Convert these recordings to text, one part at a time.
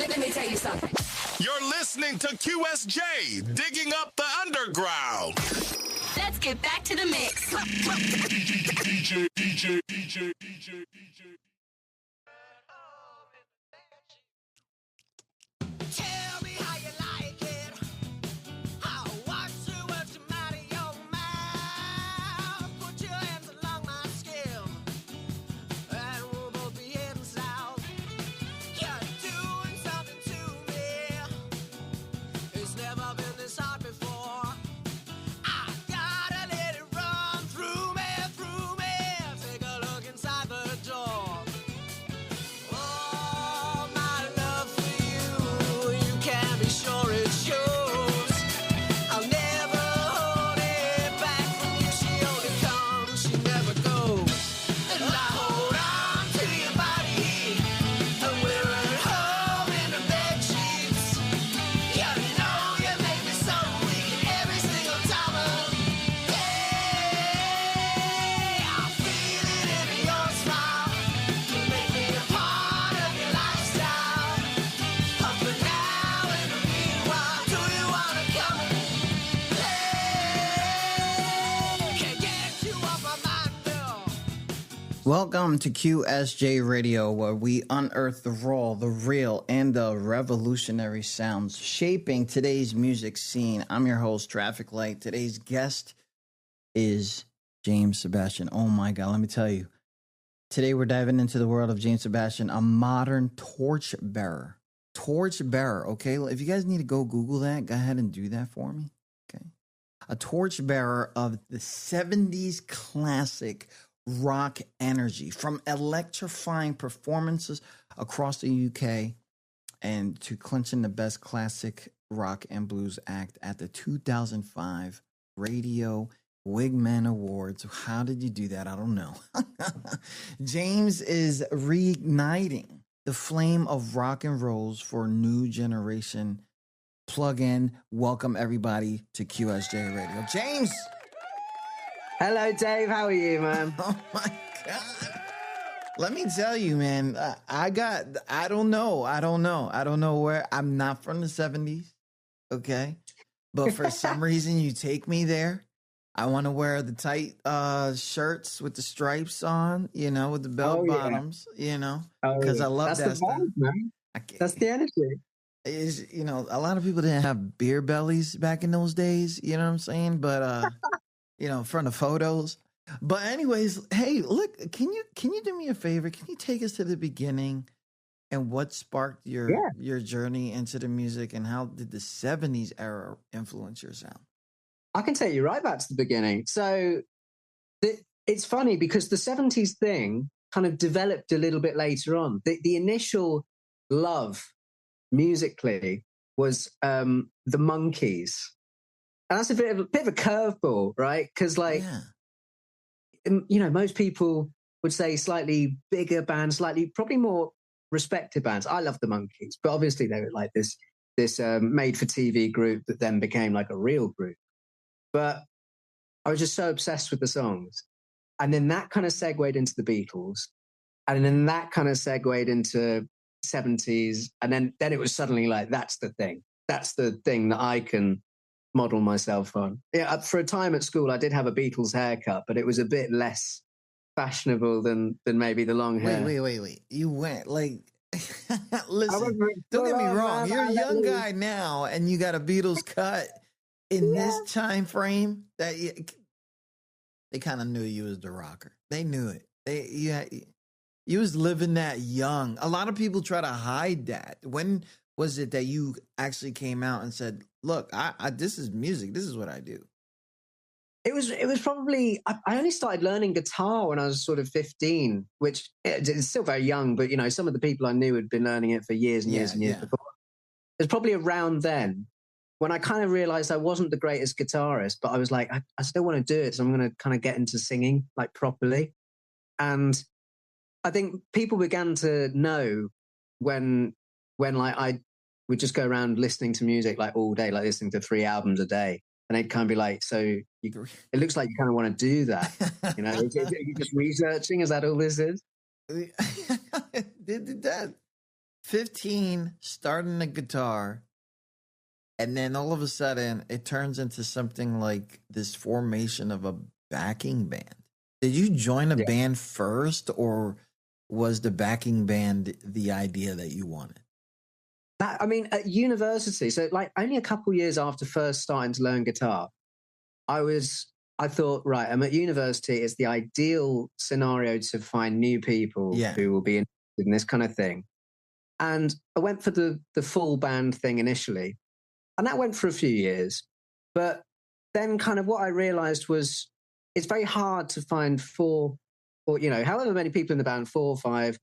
Let me tell you something. You're listening to QSJ, digging up the underground. Let's get back to the mix. DJ. Tell me how you like it. How what's the words come out of your mouth? Put your hands along my skin, and we'll both be heading south. You're doing something to me. It's never been this hard before. I gotta let it run through me. Take a look inside the door. Oh, my love for you, you can be sure it shows. I'll never hold it back from you. She only comes, she never goes. And I hold on to your body, and we're at home in the bed sheets. You know you make me so weak every single time of day. I feel it in your smile. You make me a part of your lifestyle. But for now, in the meanwhile, do you wanna come and play? Can't get you off my mind, no. Welcome to QSJ Radio, where we unearth the raw, the real, and the revolutionary sounds shaping today's music scene. I'm your host, Traffic Light. Today's guest is James Sebastian. Oh my God, let me tell you. Today we're diving into the world of James Sebastian, a modern torchbearer. Torchbearer, okay? If you guys need to go Google that, go ahead and do that for me, okay? A torchbearer of the 70s classic rock energy, from electrifying performances across the UK and to clinching the best classic rock and blues act at the 2005 Radio Wigman Awards. How did you do that? I don't know. James is reigniting the flame of rock and rolls for a new generation. Plug in. Welcome everybody to QSJ Radio. James. Hello, Dave. How are you, man? Oh my God. Let me tell you, man, I don't know where. I'm not from the 70s, okay? But for some reason, you take me there. I want to wear the tight shirts with the stripes on, with the bell bottoms, because I love that's that the stuff. vibe, man. That's the energy. Is a lot of people didn't have beer bellies back in those days, you know what I'm saying? But from the photos. But anyways, hey, look, can you do me a favor? Can you take us to the beginning and what sparked your journey into the music, and how did the 70s era influence your sound? I can take you right back to the beginning. So it's funny because the 70s thing kind of developed a little bit later on. The initial love musically was the Monkees. And that's a bit of a curveball, right? Because most people would say slightly bigger bands, probably more respected bands. I love the Monkees, but obviously they were like this made-for-TV group that then became like a real group. But I was just so obsessed with the songs. And then that kind of segued into the Beatles. And then that kind of segued into 70s. And then it was suddenly like, that's the thing. That's the thing that I can model myself on. Yeah, for a time at school, I did have a Beatles haircut, but it was a bit less fashionable than maybe the long hair. Wait. You went listen, don't get me wrong. You're a young guy now, and you got a Beatles cut in this time frame. That they kind of knew you was the rocker. They knew it. You was living that young. A lot of people try to hide that. When was it that you actually came out and said, look, I this is music. This is what I do? It was probably, I only started learning guitar when I was sort of 15, which it's still very young, but some of the people I knew had been learning it for years and years before. It was probably around then when I kind of realized I wasn't the greatest guitarist, but I was like, I still want to do it. So I'm going to kind of get into singing like properly. And I think people began to know when like I would just go around listening to music like all day, like listening to 3 albums a day. And they'd kind of be like, so it looks like you kind of want to do that. You're just researching. Is that all this is? Did that. 15, starting the guitar, and then all of a sudden it turns into something like this formation of a backing band. Did you join a band first, or was the backing band the idea that you wanted? I mean, at university, so like only a couple years after first starting to learn guitar, I thought, right, I'm at university. It's the ideal scenario to find new people who will be interested in this kind of thing. And I went for the full band thing initially, and that went for a few years. But then kind of what I realized was it's very hard to find four or, you know, however many people in the band, 4 or 5,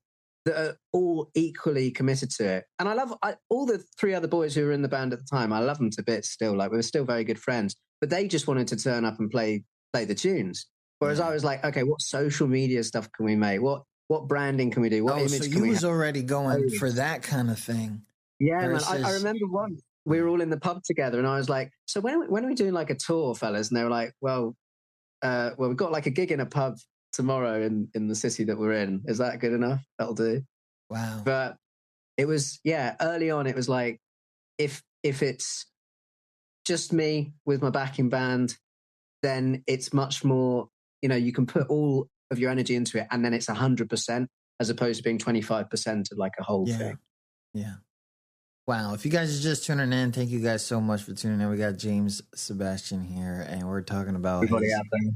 that are all equally committed to it. And I love all the 3 other boys who were in the band at the time. I love them to bits still. Like, we were still very good friends, but they just wanted to turn up and play the tunes. Whereas I was like, okay, what social media stuff can we make? What branding can we do? What image so can you we was have? already going for that kind of thing. Yeah, man. I remember once we were all in the pub together, and I was like, so when are we doing like a tour, fellas? And they were like, well, we've got like a gig in a pub tomorrow in the city that we're in. Is that good enough? That'll do. Wow. But it was, early on, it was like, if it's just me with my backing band, then it's much more, you know, you can put all of your energy into it, and then it's 100% as opposed to being 25% of like a whole thing. Yeah. Wow. If you guys are just tuning in, thank you guys so much for tuning in. We got James Sebastian here, and we're talking about everybody out there.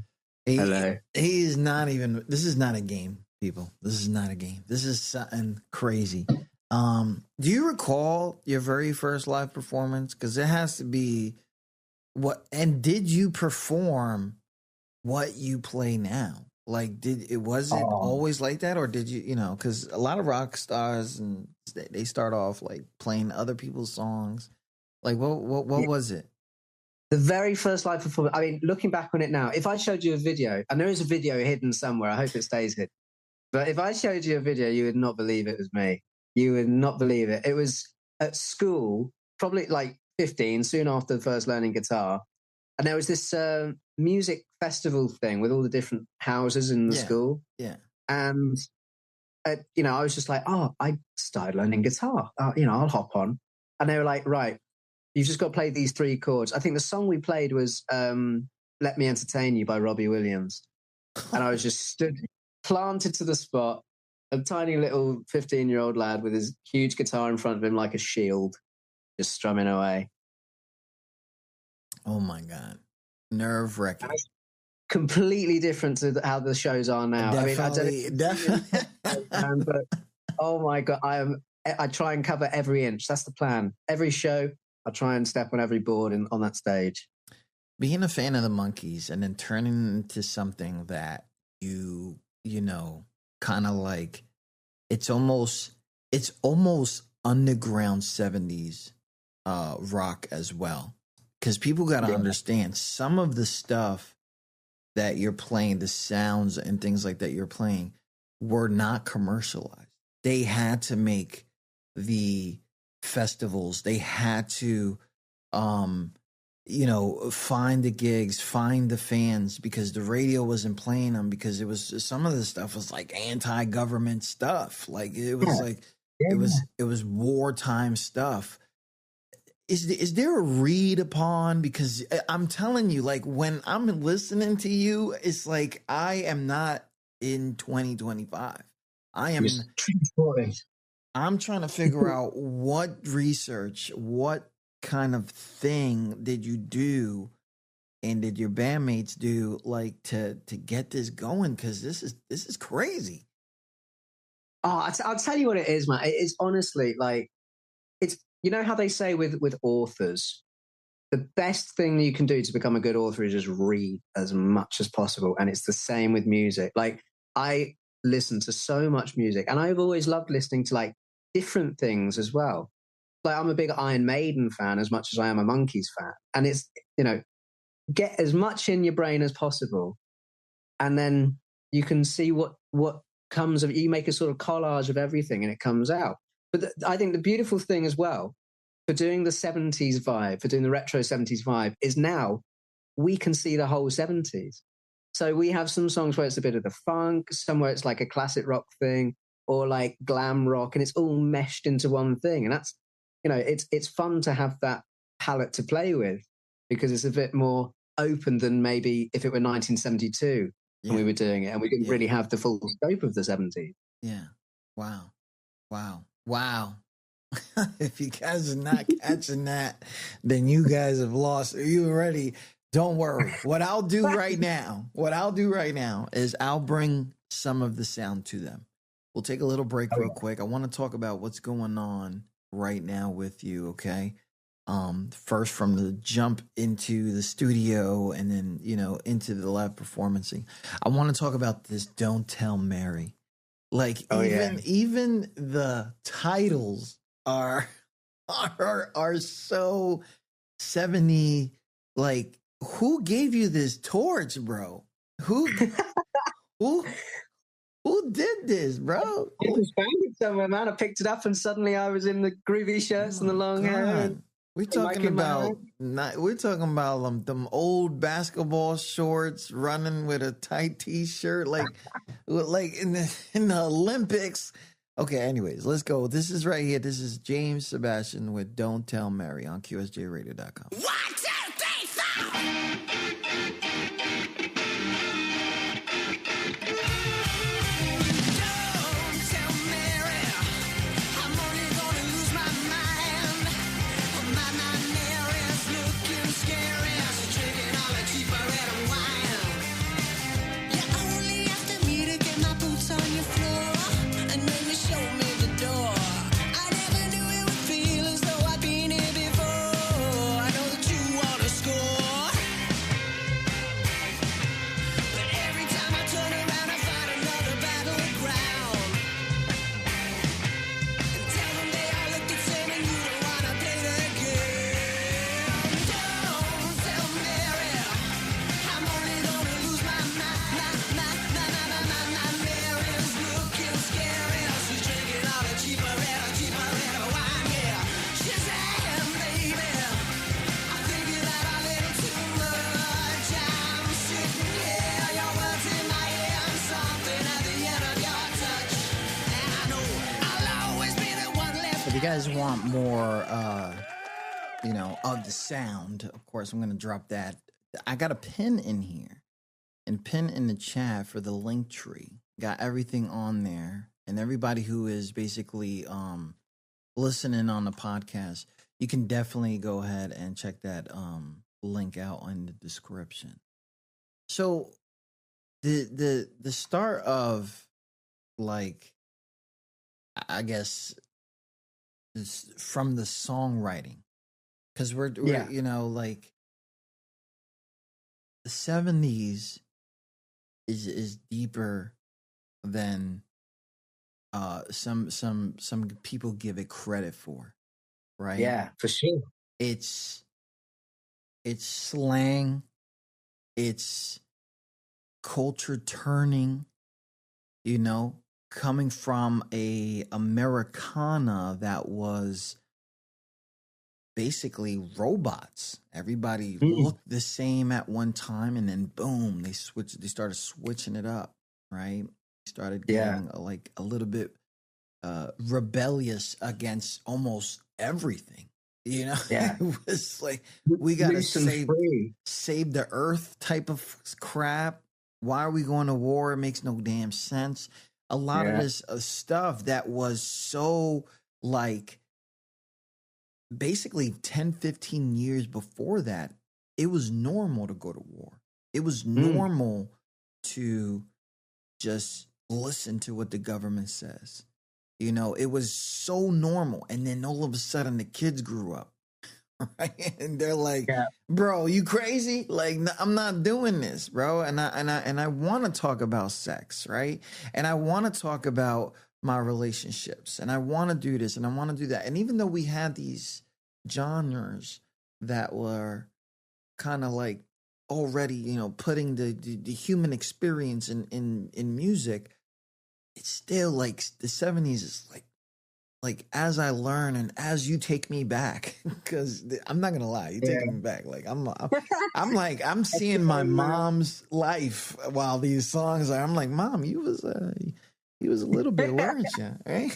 Hello. He is not even, this is not a game, people. This is not a game. This is something crazy. Do you recall your very first live performance? Because it has to be and did you perform what you play now? Like, was it always like that, or did you know, because a lot of rock stars, and they start off like playing other people's songs. Like, what was it? The very first live performance, I mean, looking back on it now, if I showed you a video, and there is a video hidden somewhere, I hope it stays hidden, but if I showed you a video, you would not believe it was me. You would not believe it. It was at school, probably like 15, soon after first learning guitar. And there was this music festival thing with all the different houses in the school. Yeah. And, you know, I was just like, I started learning guitar. You know, I'll hop on. And they were like, right, you've just got to play these 3 chords. I think the song we played was Let Me Entertain You by Robbie Williams. And I was just stood planted to the spot, a tiny little 15-year-old lad with his huge guitar in front of him like a shield, just strumming away. Oh my God. Nerve-wracking. Completely different to how the shows are now. Definitely. But oh my God, I try and cover every inch. That's the plan. Every show, I try and step on every board on that stage. Being a fan of the Monkees and then turning into something that you know, kind of like, it's almost underground 70s rock as well. Because people got to understand some of the stuff that you're playing, the sounds and things like that you're playing, were not commercialized. They had to make the festivals. They had to, you know, find the gigs, find the fans, because the radio wasn't playing them, because it was, some of the stuff was like anti-government stuff. Like it was it was wartime stuff. Is there a read upon? Because I'm telling you, like, when I'm listening to you, it's like I am not in 2025. I'm trying to figure out what research, what kind of thing did you do, and did your bandmates do, like, to get this going? Because this is crazy. Oh, I'll tell you what it is, man. It's honestly like, it's, you know how they say with authors, the best thing you can do to become a good author is just read as much as possible. And it's the same with music. Like, I listen to so much music, and I've always loved listening to like different things as well. Like, I'm a big Iron Maiden fan as much as I am a Monkees fan. And it's, you know, get as much in your brain as possible, and then you can see what comes of it. You make a sort of collage of everything and it comes out. But I think the beautiful thing as well for doing the 70s vibe, for doing the retro 70s vibe, is now we can see the whole 70s. So we have some songs where it's a bit of the funk, somewhere it's like a classic rock thing. or like glam rock, and it's all meshed into one thing. And that's, it's fun to have that palette to play with, because it's a bit more open than maybe if it were 1972 and we were doing it and we didn't really have the full scope of the 70s. Yeah. Wow. If you guys are not catching that, then you guys have lost. You already, don't worry. What I'll do right now is I'll bring some of the sound to them. We'll take a little break real quick. I want to talk about what's going on right now with you, okay? First from the jump into the studio and then, into the live performancing. I want to talk about this Don't Tell Mary. Like even the titles are so 70. Like, who gave you this torch, bro? Who did this, bro? I just found it somewhere, man. I picked it up and suddenly I was in the groovy shirts and the long hair. We're talking about them old basketball shorts, running with a tight t-shirt, like in the Olympics. Okay, anyways, let's go. This is right here. This is James Sebastian with Don't Tell Mary on QSJRadio.com. 1, 2, 3, 4. If you guys want more, of the sound, of course, I'm going to drop that. I got a pin in here and pin in the chat for the link tree. Got everything on there. And everybody who is basically listening on the podcast, you can definitely go ahead and check that link out in the description. So the start of, like, I guess, from the songwriting, because we're like, the 70s is deeper than some people give it credit for, right? Yeah, for sure. It's slang, it's culture turning, coming from a Americana that was basically robots. Everybody looked the same at one time, and then boom, they started switching it up, right? They started getting a little bit rebellious against almost everything. It was like, we gotta save the earth type of crap. Why are we going to war? It makes no damn sense. A lot of this stuff that was so, like, basically 10, 15 years before that, it was normal to go to war. It was normal to just listen to what the government says. It was so normal. And then all of a sudden the kids grew up, right? And they're like, bro, you crazy? Like, I'm not doing this, bro. And I want to talk about sex, right? And I want to talk about my relationships, and I want to do this, and I want to do that. And even though we had these genres that were kind of like already, putting the human experience in music, it's still like the 70s is like as I learn and as you take me back, because I'm not gonna lie, you taking me back. Like I'm seeing my mom's life while these songs are. I'm like, Mom, you He was a little bit, weren't you? Right?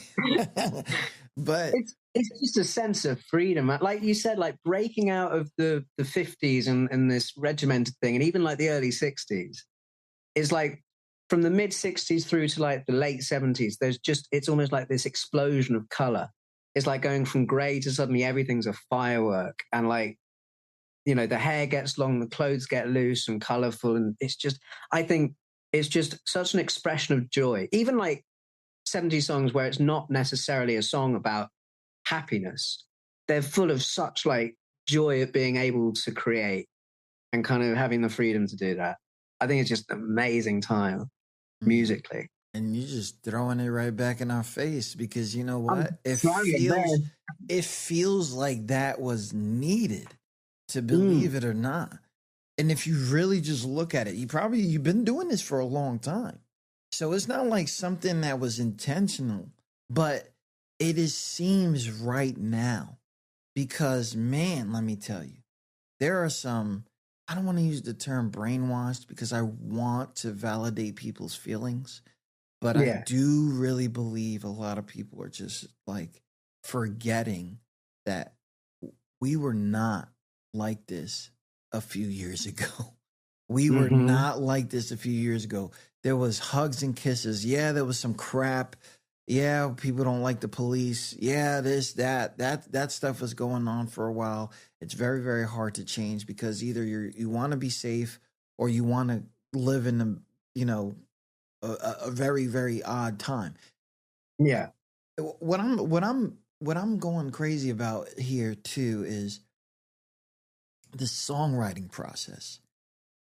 But it's just a sense of freedom. Like you said, like breaking out of the 50s and this regimented thing, and even like the early 60s, is like from the mid 60s through to like the late 70s, it's almost like this explosion of color. It's like going from gray to suddenly everything's a firework. And like, you know, the hair gets long, the clothes get loose and colorful. And I think it's just such an expression of joy. Even like 70 songs where it's not necessarily a song about happiness, they're full of such like joy at being able to create and kind of having the freedom to do that. I think it's just an amazing time musically. And you're just throwing it right back in our face because you know what? It feels like that was needed, to believe it or not. And if you really just look at it, you've been doing this for a long time. So it's not like something that was intentional, but it seems right now because, man, let me tell you, there are some, I don't want to use the term brainwashed because I want to validate people's feelings, but I do really believe a lot of people are just like forgetting that we were not like this a few years ago. We were not like this a few years ago. There was hugs and kisses. Yeah, there was some crap. Yeah, people don't like the police. Yeah, this, that stuff was going on for a while. It's very, very hard to change because either you want to be safe or you want to live in a, you know, a very, very odd time. Yeah. What I'm going crazy about here too is the songwriting process.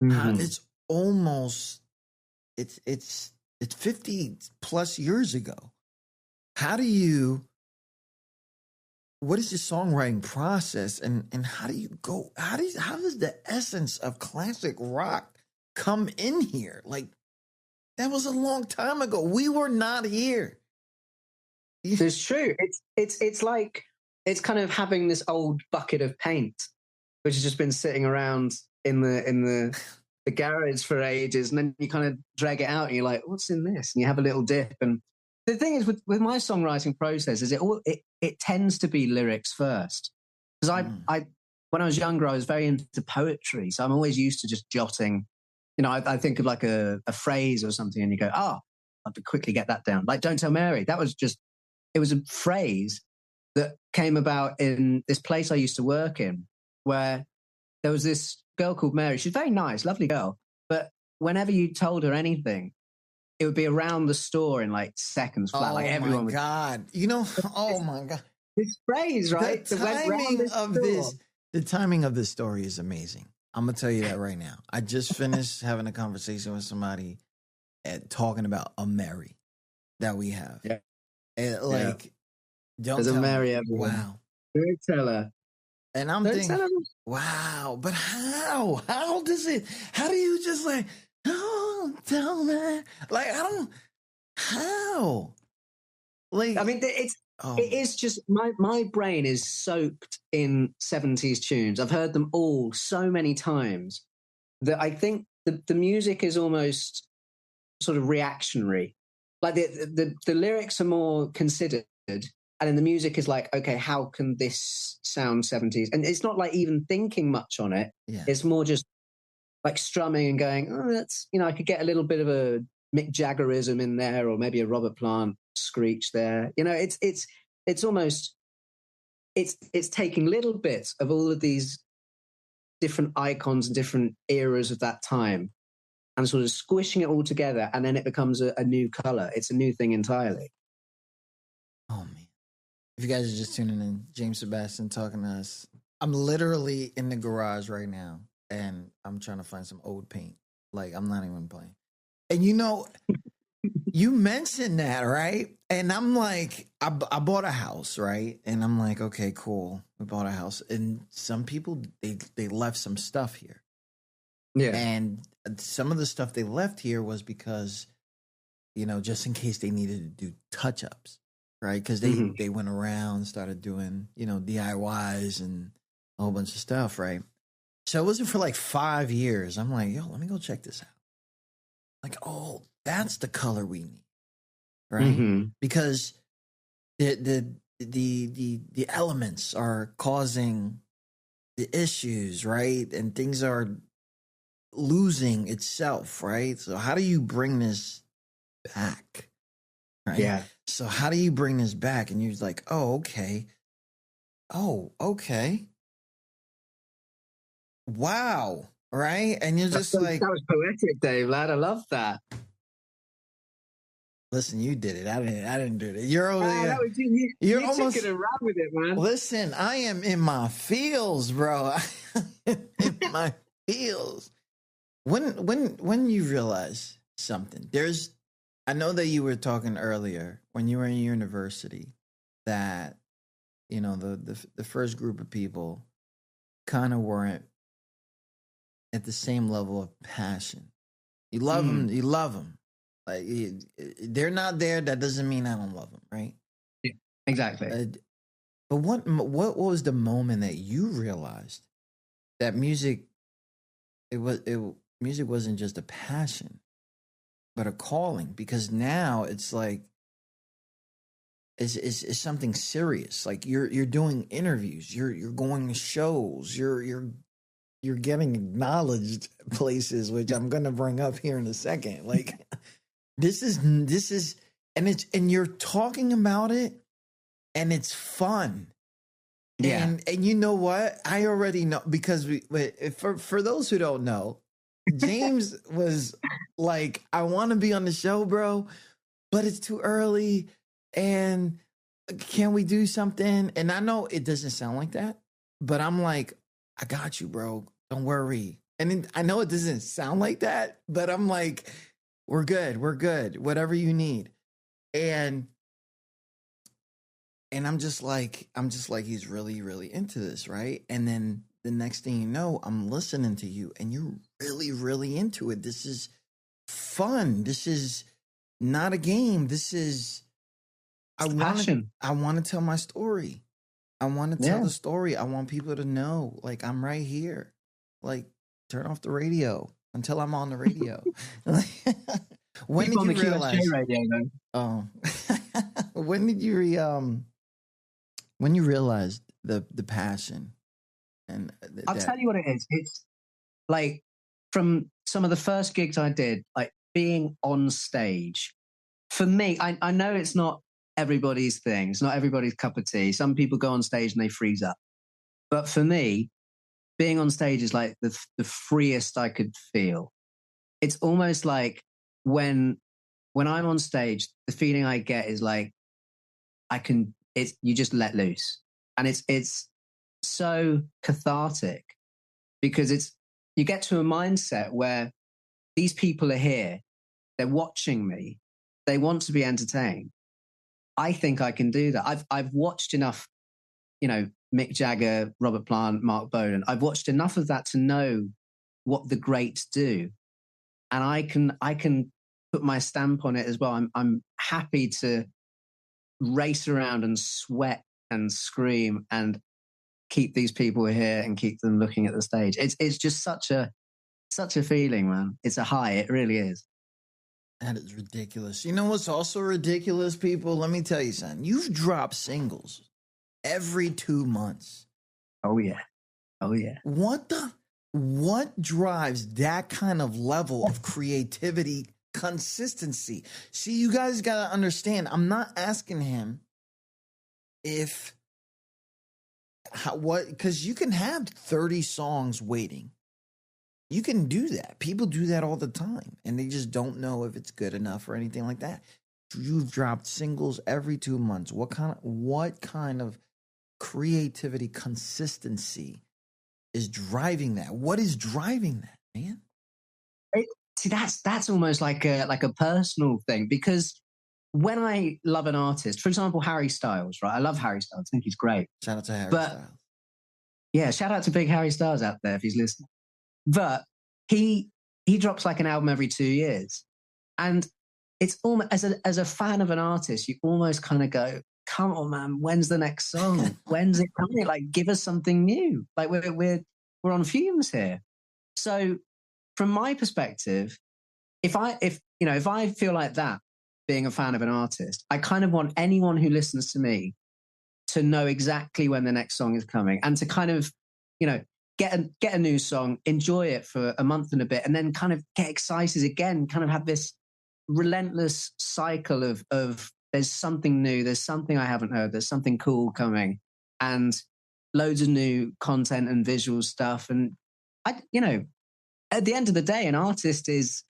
It's almost it's 50 plus years ago. What is the songwriting process and how do you go? How does the essence of classic rock come in here? Like that was a long time ago. We were not here. It's true. It's like it's kind of having this old bucket of paint, which has just been sitting around in the garage for ages, and then you kind of drag it out, and you're like, "What's in this?" And you have a little dip. And the thing is, with my songwriting process, is it tends to be lyrics first, because I when I was younger, I was very into poetry, so I'm always used to just jotting. You know, I think of like a phrase or something, and you go, "Oh, I have to quickly get that down." Like "Don't Tell Mary," it was a phrase that came about in this place I used to work in, where there was this girl called Mary. She's very nice, lovely girl. But whenever you told her anything, it would be around the store in like seconds flat. Like everyone would. God. You know, oh my God. This phrase, right? The timing of this story is amazing. I'm going to tell you that right now. I just finished having a conversation with somebody talking about a Mary that we have. Yeah. And like, don't There's tell a Mary me. everyone. Wow. Don't tell her. And I'm thinking, wow, but how? How do you just like, oh, tell me? Like, how? Like, I mean, it is just, my brain is soaked in 70s tunes. I've heard them all so many times that I think the music is almost sort of reactionary. Like the lyrics are more considered. And then the music is like, okay, how can this sound 70s? And it's not like even thinking much on it. Yeah. It's more just like strumming and going, oh, that's, you know, I could get a little bit of a Mick Jaggerism in there or maybe a Robert Plant screech there. You know, it's almost, it's taking little bits of all of these different icons and different eras of that time and sort of squishing it all together. And then it becomes a new color. It's a new thing entirely. Oh, man. If you guys are just tuning in, James Sebastian talking to us. I'm literally in the garage right now, and I'm trying to find some old paint. Like, I'm not even playing. And you know, you mentioned that, right? And I'm like, I bought a house, right? And I'm like, okay, cool. We bought a house. And some people, they left some stuff here. Yeah. And some of the stuff they left here was because, you know, just in case they needed to do touch-ups. Right, because they went around, started doing, you know, DIYs and a whole bunch of stuff, right? So it wasn't for like 5 years. I'm like, yo, let me go check this out. Like, oh, that's the color we need. right? Mm-hmm. Because the elements are causing the issues, right? And things are losing itself, right? So how do you bring this back? Right? Yeah. So how do you bring this back? And you're like, oh, okay. Oh, okay. Wow. Right? And you're just like, that was poetic, Dave, lad. I love that. listen, you did it. I didn't do it. You're over there. That was you. You're You almost took it and ran with it, man. Listen, I am in my feels, bro. In my feels. When you realize something, I know that you were talking earlier when you were in university that, you know, the first group of people kind of weren't at the same level of passion. You love them. You love them. Like they're not there. That doesn't mean I don't love them, right? Yeah, exactly. But what was the moment that you realized that music wasn't just a passion, but a calling? Because now it's like it's something serious. Like you're doing interviews, you're going to shows, you're getting acknowledged places, which I'm gonna bring up here in a second. Like this is and you're talking about it and it's fun. Yeah. And you know what? I already know, because for those who don't know, James was like, I want to be on the show, bro, but it's too early. And can we do something? And I know it doesn't sound like that, but I'm like, I got you, bro. Don't worry. And then, I know it doesn't sound like that, but I'm like, we're good. We're good. Whatever you need. And I'm just like, he's really, really into this, right? And then the next thing you know, I'm listening to you and you're really, really into it. This is fun. This is not a game. This is, I want to tell my story. I want to tell the story. I want people to know, like, I'm right here. Like, turn off the radio until I'm on the radio. When did you realize? QSJ Radio, though. Oh, when did you when you realized the passion? And I'll tell you what it is. It's like from some of the first gigs I did, like being on stage. For me, I know it's not everybody's thing. It's not everybody's cup of tea. Some people go on stage and they freeze up. But for me, being on stage is like the freest I could feel. It's almost like when I'm on stage, the feeling I get is like you just let loose. And it's so cathartic because you get to a mindset where these people are here, they're watching me, they want to be entertained. I think I can do that. I've watched enough, you know, Mick Jagger, Robert Plant, Mark Bolan. I've watched enough of that to know what the greats do. And I can put my stamp on it as well. I'm happy to race around and sweat and scream and keep these people here and keep them looking at the stage. It's just such a feeling, man. It's a high. It really is. That is ridiculous. You know what's also ridiculous, people? Let me tell you something. You've dropped singles every 2 months. Oh yeah. Oh yeah. What drives that kind of level of creativity, consistency? See, you guys got to understand, I'm not asking him because you can have 30 songs waiting. You can do that. People do that all the time, and they just don't know if it's good enough or anything like that. You've dropped singles every 2 months. What kind of creativity, consistency is driving that? What is driving that, man? See, that's almost like a personal thing, because when I love an artist, for example, Harry Styles, right? I love Harry Styles. I think he's great. Shout out to Harry Styles. Yeah, shout out to big Harry Styles out there if he's listening. But he drops like an album every 2 years. And it's almost, as a fan of an artist, you almost kind of go, come on, man, when's the next song? When's it coming? Like, give us something new. Like we're on fumes here. So from my perspective, if I feel like that, being a fan of an artist, I kind of want anyone who listens to me to know exactly when the next song is coming and to kind of, you know, get a new song, enjoy it for a month and a bit, and then kind of get excited again, kind of have this relentless cycle of there's something new, there's something I haven't heard, there's something cool coming, and loads of new content and visual stuff. And I, you know, at the end of the day, an artist is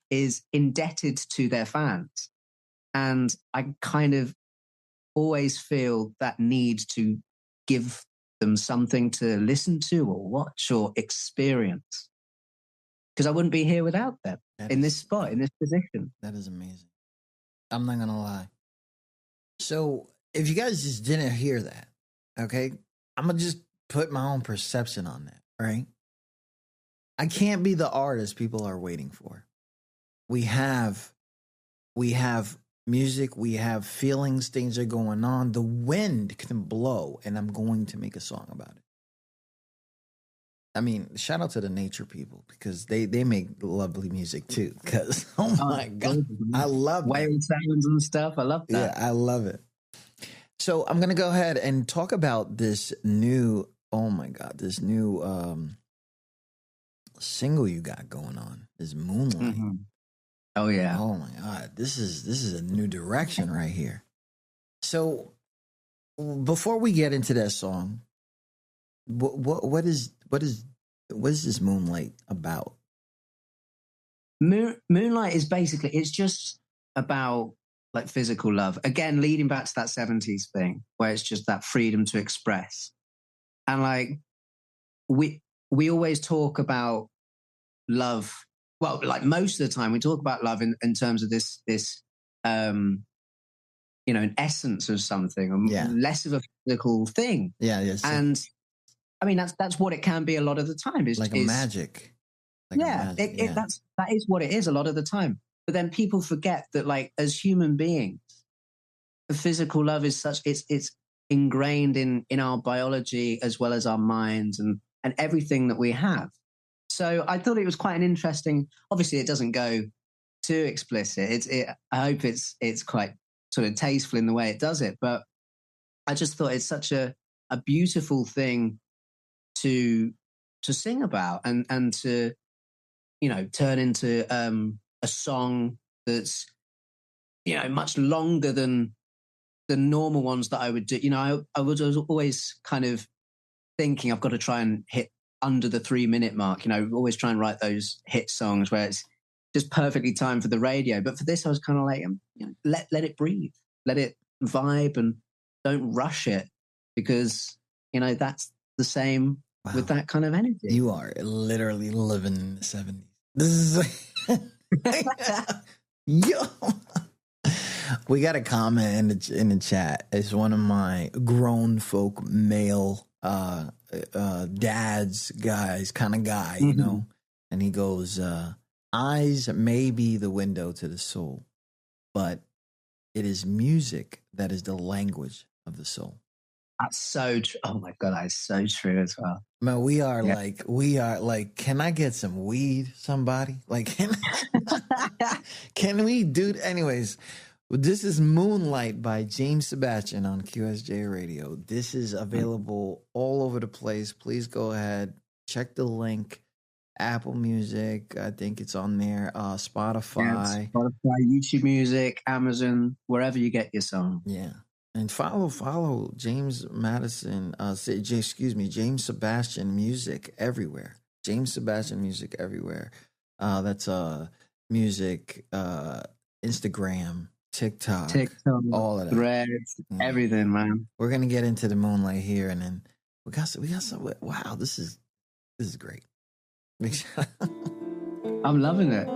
indebted to their fans. And I kind of always feel that need to give them something to listen to or watch or experience, because I wouldn't be here without them in this spot, in this position. That is amazing. I'm not gonna lie. So if you guys just didn't hear that, okay, I'm gonna just put my own perception on that, right? I can't be the artist people are waiting for. We have music, we have feelings, things are going on. The wind can blow, and I'm going to make a song about it. I mean, shout out to the nature people, because they make lovely music too. Because, oh my God, I love whale sounds and stuff. I love that. Yeah, I love it. So I'm going to go ahead and talk about this new, oh my God, this new single you got going on, this Moonlight. Mm-hmm. Oh yeah. Oh my God. This is a new direction right here. So before we get into that song, what is this Moonlight about? Moonlight is basically, it's just about like physical love. Again, leading back to that 70s thing where it's just that freedom to express. And like we always talk about love. Well, like most of the time we talk about love in terms of this you know, an essence of something, or less of a physical thing. Yeah, yes. And I mean, that's what it can be a lot of the time. Is like a magic. Like that is what it is a lot of the time. But then people forget that, like, as human beings, the physical love is such, it's ingrained in our biology as well as our minds and everything that we have. So I thought it was quite an interesting. Obviously, it doesn't go too explicit. I hope it's quite sort of tasteful in the way it does it. But I just thought it's such a beautiful thing to sing about and to, you know, turn into a song that's, you know, much longer than the normal ones that I would do. You know, I was always kind of thinking I've got to try and hit under the 3-minute mark. You know, always try and write those hit songs where it's just perfectly timed for the radio. But for this, I was kind of like, you know, let it breathe, let it vibe, and don't rush it, because, you know, that's the same with that kind of energy. You are literally living in the 70s. This is yo. We got a comment in the chat. It's one of my grown folk male dads guys kind of guy, you know. And he goes, eyes may be the window to the soul, but it is music that is the language of the soul. That's so true. Oh my God, that is so true as well. Man, we are like, can I get some weed, somebody? Like, can we do, anyways, this is Moonlight by James Sebastian on QSJ Radio. This is available all over the place. Please go ahead, check the link. Apple Music, I think it's on there. Spotify, YouTube Music, Amazon, wherever you get your song. Yeah. And follow James James Sebastian music everywhere. James Sebastian music everywhere. That's music, Instagram, TikTok, all of that. Threads, everything, man. We're gonna get into the Moonlight here, and then we got some. Wow, this is great. I'm loving it.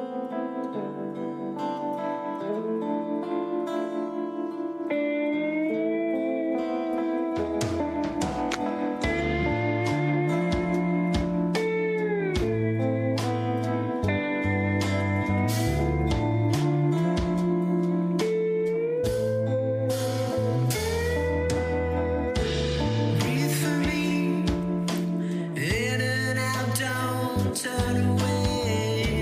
Turn away.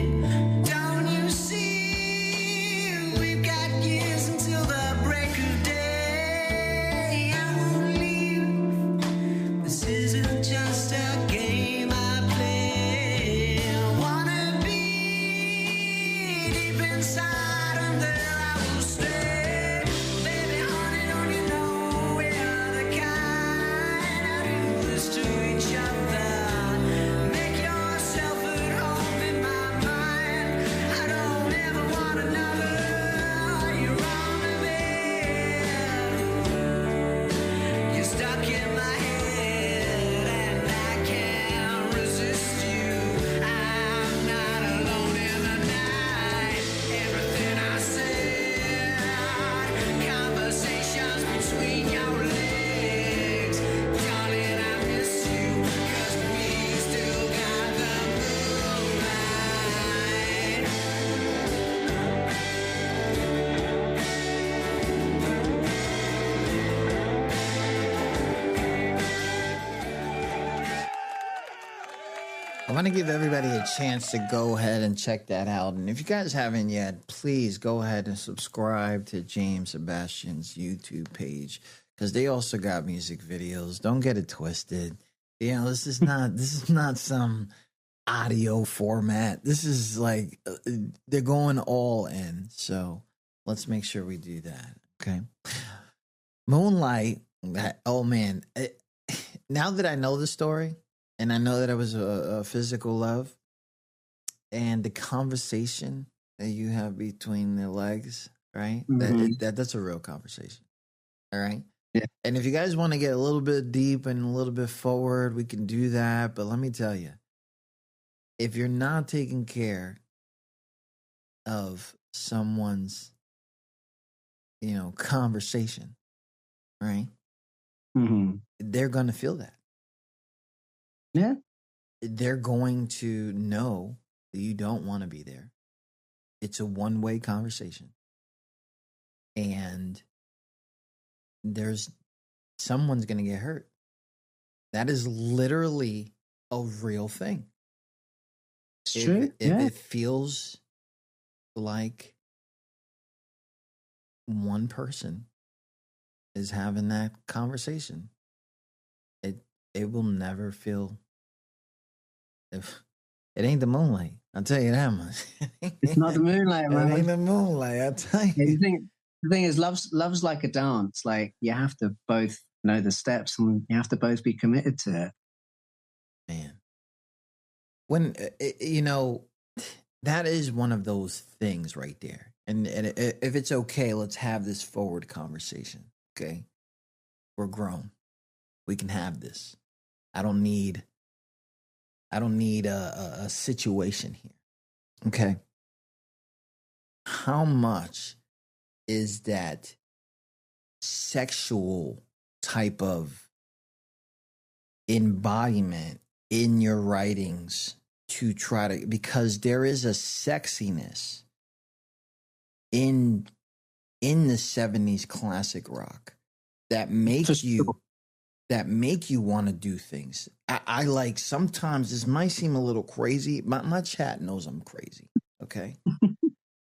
I want to give everybody a chance to go ahead and check that out. And if you guys haven't yet, please go ahead and subscribe to James Sebastian's YouTube page, because they also got music videos. Don't get it twisted. You know, this is not some audio format. This is like they're going all in. So let's make sure we do that. Okay. Moonlight. Oh man. Now that I know the story, and I know that it was a physical love, and the conversation that you have between the legs, right? Mm-hmm. That's a real conversation. All right. Yeah. And if you guys want to get a little bit deep and a little bit forward, we can do that. But let me tell you, if you're not taking care of someone's, conversation, right? Mm-hmm. They're going to feel that. Yeah. They're going to know that you don't want to be there. It's a one-way conversation. And someone's going to get hurt. That is literally a real thing. It's true. If it feels like one person is having that conversation, it will never feel. If it ain't the moonlight, I'll tell you that much. It's not the moonlight, man. It ain't the moonlight, I'll tell you. The thing is, love's like a dance. Like, you have to both know the steps, and you have to both be committed to it. Man, when that is one of those things right there. And if it's okay, let's have this forward conversation. Okay, we're grown. We can have this. I don't need a situation here. Okay. How much is that sexual type of embodiment in your writings to try to, because there is a sexiness in the 70s classic rock that make you want to do things. I like, sometimes this might seem a little crazy. My chat knows I'm crazy, okay?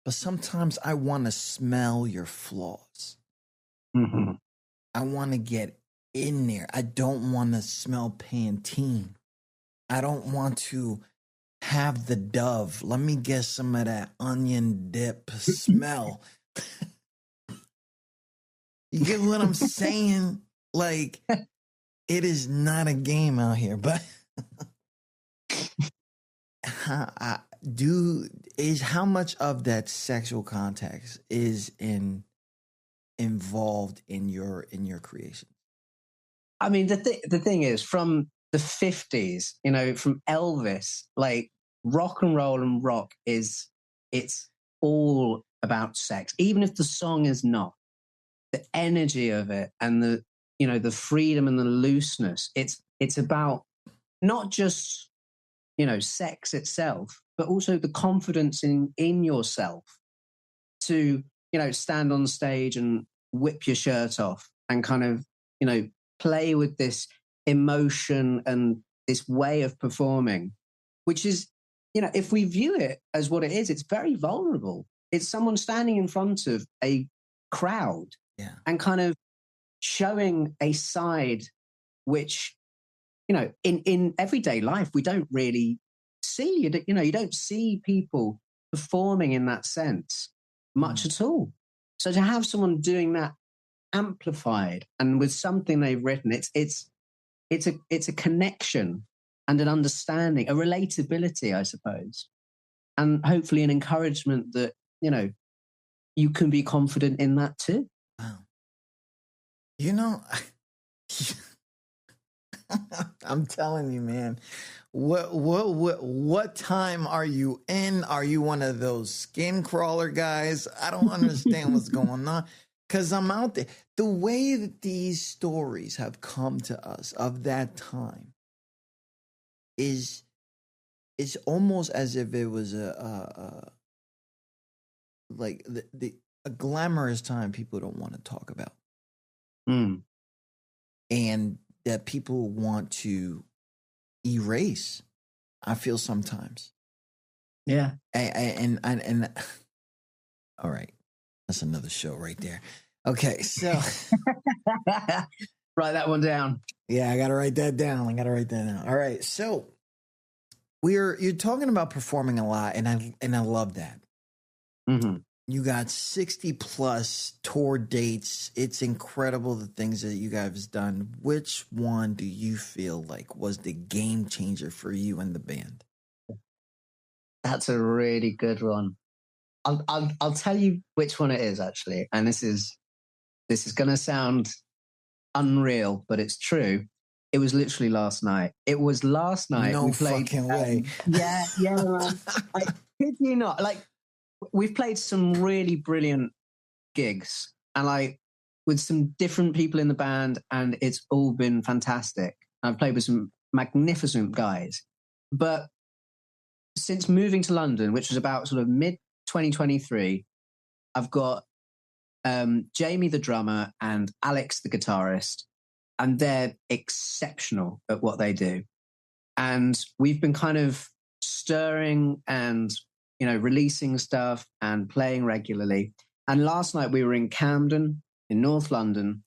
But sometimes I want to smell your flaws. Mm-hmm. I want to get in there. I don't want to smell Pantene. I don't want to have the Dove. Let me get some of that onion dip smell. You get what I'm saying? Like, it is not a game out here, but how much of that sexual context is involved in your creation? I mean, the thing is, from the 50s, from Elvis, like, rock and roll and rock it's all about sex, even if the song is not. The energy of it and the freedom and the looseness. It's about not just, sex itself, but also the confidence in yourself to, stand on stage and whip your shirt off and kind of, play with this emotion and this way of performing, which is, if we view it as what it is, it's very vulnerable. It's someone standing in front of a crowd and kind of showing a side which, in everyday life, we don't really see. You don't see people performing in that sense much at all. So to have someone doing that amplified and with something they've written, it's a connection and an understanding, a relatability, I suppose, and hopefully an encouragement that, you can be confident in that too. Wow. I'm telling you, man, what time are you in? Are you one of those skin crawler guys? I don't understand what's going on, because I'm out there. The way that these stories have come to us of that time is almost as if it was a glamorous time people don't want to talk about. And that people want to erase. I feel sometimes. Yeah. And all right. That's another show right there. Okay, so write that one down. Yeah, I gotta write that down. All right, so you're talking about performing a lot, and I love that. Mm-hmm. You got 60 plus tour dates. It's incredible the things that you guys have done. Which one do you feel like was the game changer for you and the band? That's a really good one. I'll tell you which one it is actually, and this is going to sound unreal, but it's true. It was literally last night. It was last night. No we played, fucking way. Yeah, man. I kid you not. Like, we've played some really brilliant gigs, and like with some different people in the band, and it's all been fantastic. I've played with some magnificent guys, but since moving to London, which was about sort of mid 2023, I've got Jamie the drummer and Alex the guitarist, and they're exceptional at what they do. And we've been kind of stirring and, releasing stuff and playing regularly. And last night we were in Camden in North London,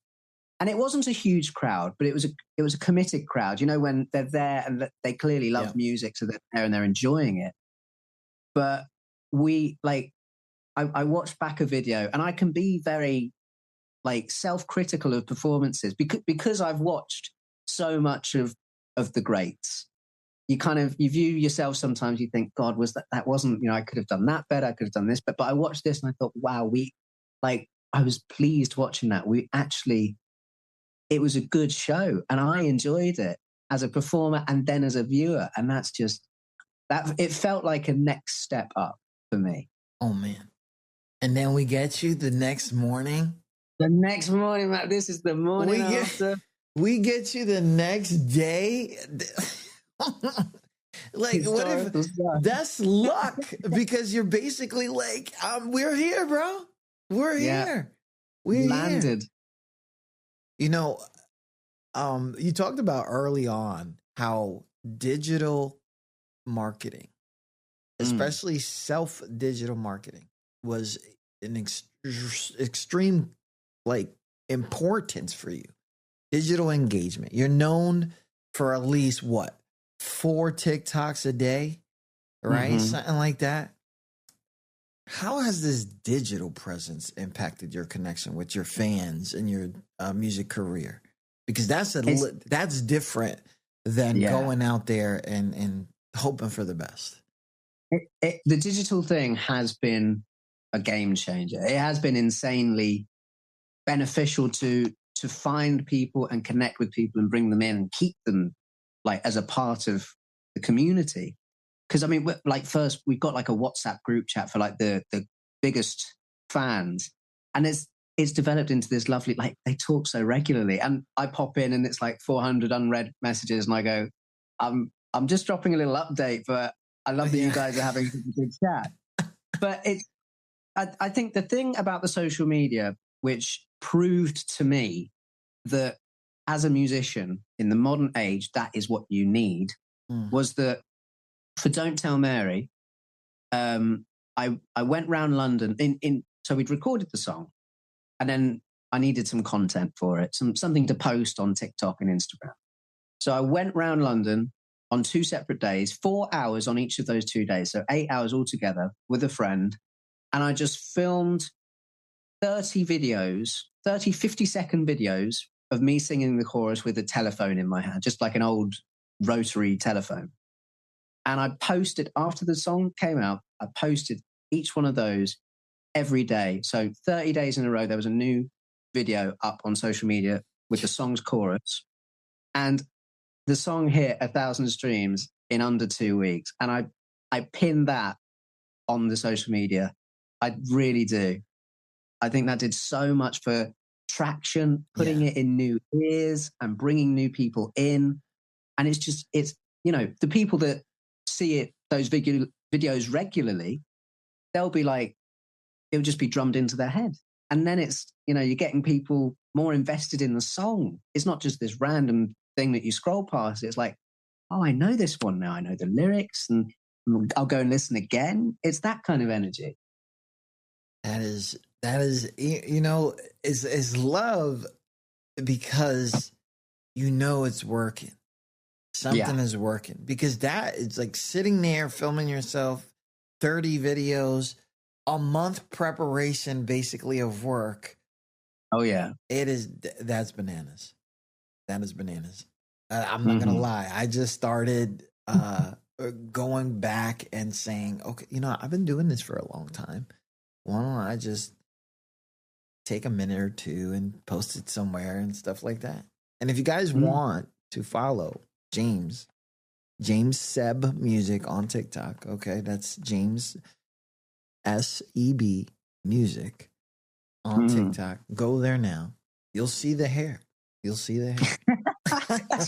and it wasn't a huge crowd, but it was a committed crowd. When they're there and they clearly love music, so they're there and they're enjoying it. But I watched back a video, and I can be very self-critical of performances because I've watched so much of the greats. You view yourself sometimes, you think, God, that wasn't, I could have done that better, I could have done this, but I watched this and I thought, wow, I was pleased watching that. It was a good show, and I enjoyed it as a performer and then as a viewer, and that's just that. It felt like a next step up for me. Oh man! And then we get you the next morning. The next morning, Matt. This is the morning after. We get you the next day. Like, what if that's luck? Because you're basically like, we're here, bro. We're here. We landed. Here. You talked about early on how digital marketing, especially self-digital marketing, was an extreme importance for you. Digital engagement. You're known for at least 4 TikToks a day, right? Mm-hmm. Something like that. How has this digital presence impacted your connection with your fans and your music career? Because that's different than going out there and hoping for the best. The digital thing has been a game changer. It has been insanely beneficial to find people and connect with people and bring them in and keep them as a part of the community. Because first we've got a WhatsApp group chat for the biggest fans, and it's developed into this lovely, they talk so regularly, and I pop in and it's 400 unread messages, and I go, I'm just dropping a little update, but I love that you guys are having a good chat. But I think the thing about the social media, which proved to me that as a musician in the modern age, that is what you need, was that for Don't Tell Mary, I went round London so we'd recorded the song, and then I needed some content for it, something to post on TikTok and Instagram. So I went round London on 2 separate days, 4 hours on each of those 2 days, so 8 hours altogether with a friend, and I just filmed 30 videos, 50-second videos of me singing the chorus with a telephone in my hand, just like an old rotary telephone. And I posted, after the song came out, I posted each one of those every day. So 30 days in a row, there was a new video up on social media with the song's chorus. And the song hit 1,000 streams in under 2 weeks. And I pinned that on the social media. I really do. I think that did so much for traction, putting it in new ears and bringing new people in. And it's the people that see it, those videos regularly, they'll be it'll just be drummed into their head. And then it's, you're getting people more invested in the song. It's not just this random thing that you scroll past. It's oh, I know this one now. I know the lyrics, and I'll go and listen again. It's that kind of energy. That is, you know, is love, because you know it's working. Something is working, because that is like sitting there filming yourself 30 videos, a month preparation basically of work. Oh yeah. That's bananas. That is bananas. I'm not going to lie. I just started going back and saying, okay, you know, I've been doing this for a long time. Why don't I just take a minute or two and post it somewhere and stuff like that? And if you guys want to follow James Seb Music on TikTok, okay, that's James SEB Music on TikTok. Go there now. You'll see the hair. That's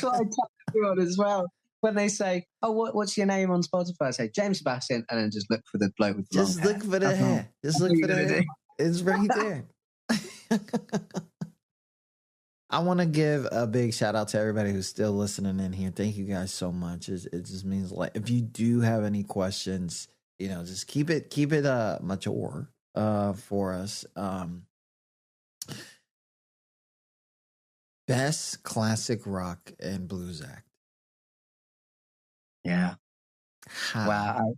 what I tell everyone as well. When they say, "Oh, what's your name on Spotify?" I say James Sebastian, and then just look for the bloke with long hair. Look for the hair. Just look for the hair. It's right there. I want to give a big shout out to everybody who's still listening in here. Thank you guys so much. It just means a lot. If you do have any questions, you know, just keep it mature for us. Best classic rock and blues act. Yeah. How? Wow.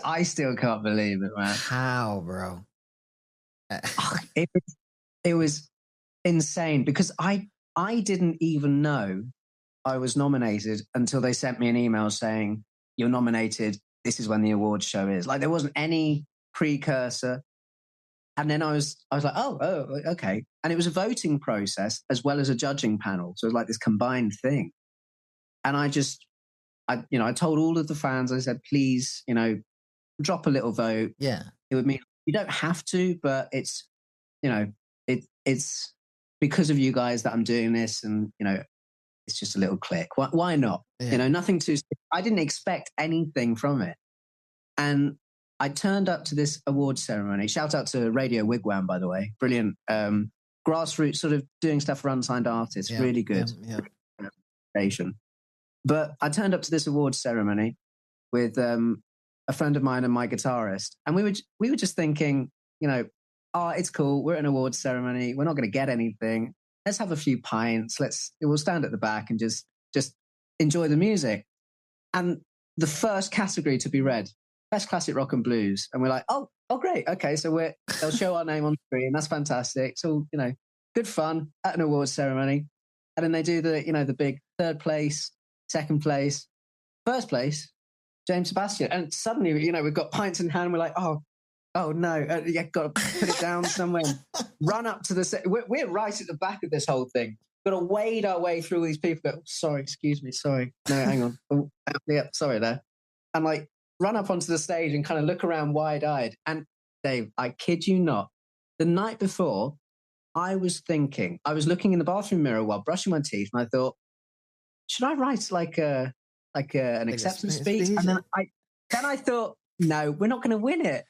I still can't believe it, man. How, bro? It was insane, because I didn't even know I was nominated until they sent me an email saying, "You're nominated. This is when the awards show is." Like, there wasn't any precursor. And then I was like, oh, okay. And it was a voting process as well as a judging panel. So it was like this combined thing. And I told all of the fans, I said, please, you know, drop a little vote. Yeah. It would mean you don't have to, but it's, you know, it's because of you guys that I'm doing this. And, you know, it's just a little click. Why not? Yeah. You know, nothing too, I didn't expect anything from it. And I turned up to this awards ceremony. Shout out to Radio Wigwam, by the way. Brilliant. Grassroots, sort of doing stuff for unsigned artists. Yeah, really good. Station. But I turned up to this awards ceremony with a friend of mine and my guitarist. And we were just thinking, you know, oh, it's cool. We're at an awards ceremony. We're not going to get anything. Let's have a few pints. We'll stand at the back and just enjoy the music. And the first category to be read, Best Classic Rock and Blues. And we're like, oh, great. Okay, so they'll show our name on screen. That's fantastic. So, you know, good fun at an awards ceremony. And then they do the big third place, second place, first place, James Sebastian. And suddenly, you know, we've got pints in hand. And we're like, oh no, got to put it down somewhere. Run up to the we're right at the back of this whole thing. Got to wade our way through all these people. Go, sorry, excuse me, sorry. No, hang on. Oh, yeah, sorry there. And like, run up onto the stage and kind of look around wide-eyed. And Dave, I kid you not, the night before, I was looking in the bathroom mirror while brushing my teeth, and I thought, should I write an acceptance speech? And then I thought, no, we're not going to win it.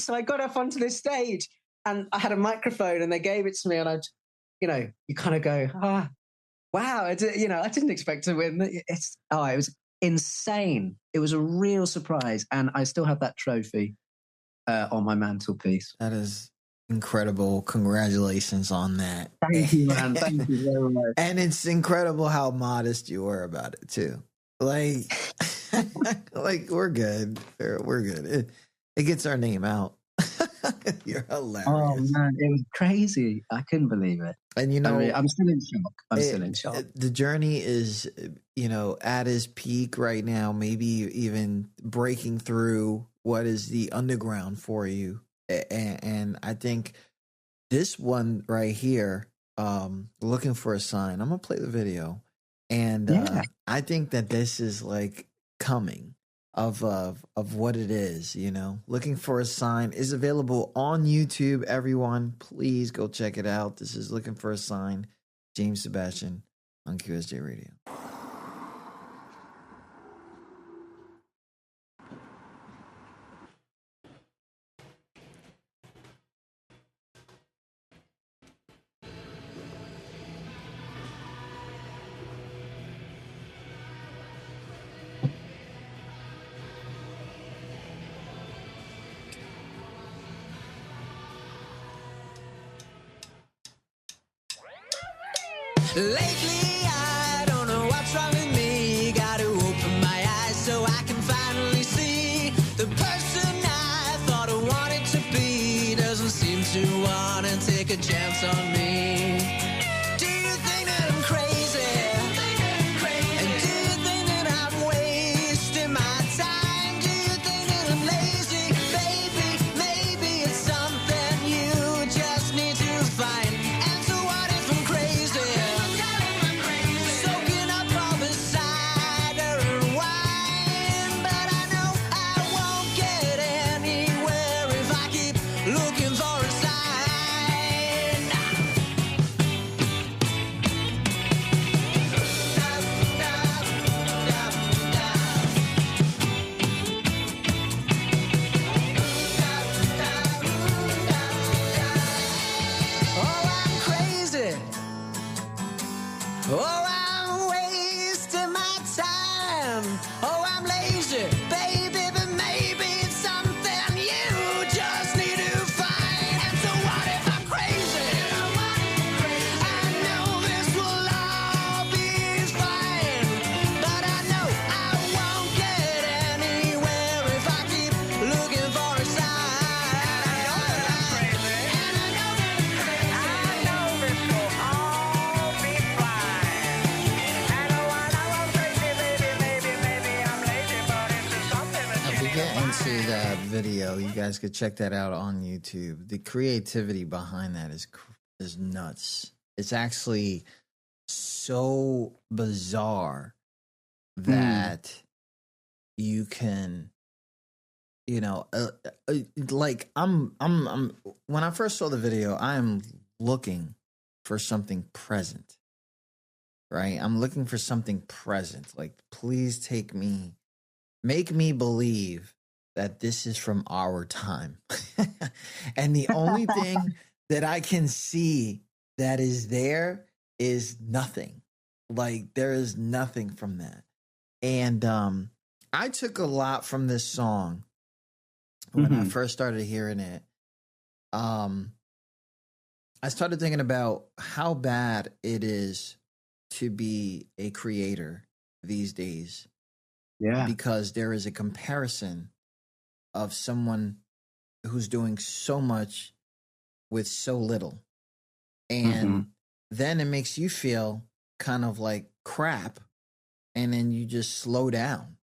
So I got up onto this stage, and I had a microphone, and they gave it to me, and you kind of go, wow, I didn't expect to win. It was insane. It was a real surprise, and I still have that trophy on my mantelpiece. That is incredible. Congratulations on that. Thank you, man. Thank you very much. And it's incredible how modest you were about it too. Like, like we're good. We're good. It gets our name out. You're hilarious. Oh man, it was crazy. I couldn't believe it. And you know, I'm still in shock. Still in shock. The journey is, you know, at its peak right now, maybe even breaking through what is the underground for you. And I think this one right here, Looking for a Sign, I'm going to play the video. And I think that this is like coming of what it is, you know. Looking for a Sign is available on YouTube. Everyone, please go check it out. This is Looking for a Sign, James Sebastian on QSJ Radio. Lately, I don't know what's wrong with me. Got to open my eyes so I can finally see the person I thought I wanted to be. Doesn't seem to want to take a chance on me. Do you think that I'm crazy? And do you think that I'm wasting my time? Do you think that I'm lazy? Baby, maybe it's something you just need to find. And so what if I'm crazy? Soaking up all the cider and wine. But I know I won't get anywhere if I keep looking for a sign. Oh, I'm crazy. Oh, I'm wasting my time. Oh, I'm lazy, baby, but maybe it's something you just need to find. And so what if I'm crazy? I know this will all be fine, but I know I won't get anywhere if I keep looking for a sign. And I know that I'm crazy. I know this will all be fine. And oh, I know I'm crazy, maybe I'm lazy, but it's something that If you we need get to into find. that video, you guys could check that out on YouTube. The creativity behind that is nuts. It's actually so bizarre that you can, like I'm when I first saw the video, I am looking for something present, right? I'm looking for something present. Like, please make me believe that this is from our time. And the only thing that I can see that is there is nothing. Like, there is nothing from that. And I took a lot from this song when I first started hearing it. I started thinking about how bad it is to be a creator these days. Yeah. Because there is a comparison of someone who's doing so much with so little. And then it makes you feel kind of like crap. And then you just slow down.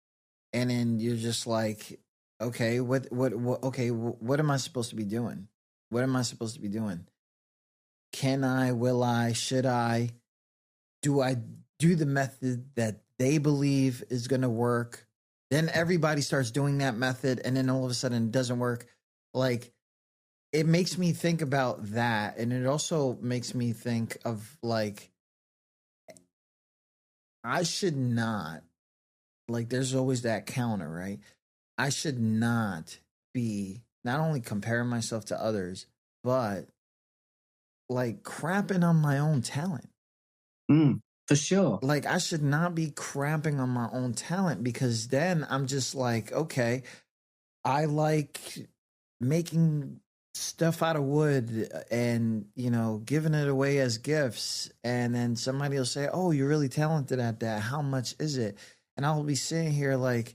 And then you're just like, okay, what am I supposed to be doing? What am I supposed to be doing? Can I, will I, should I? Do I do the method that they believe is going to work? Then everybody starts doing that method, and then all of a sudden it doesn't work. Like, it makes me think about that, and it also makes me think of, like, I should not, like, there's always that counter, right? I should not be not only comparing myself to others, but like crapping on my own talent. For sure. Like, I should not be crapping on my own talent, because then I'm just like, okay, I like making stuff out of wood and, giving it away as gifts. And then somebody will say, oh, you're really talented at that. How much is it? And I'll be sitting here like,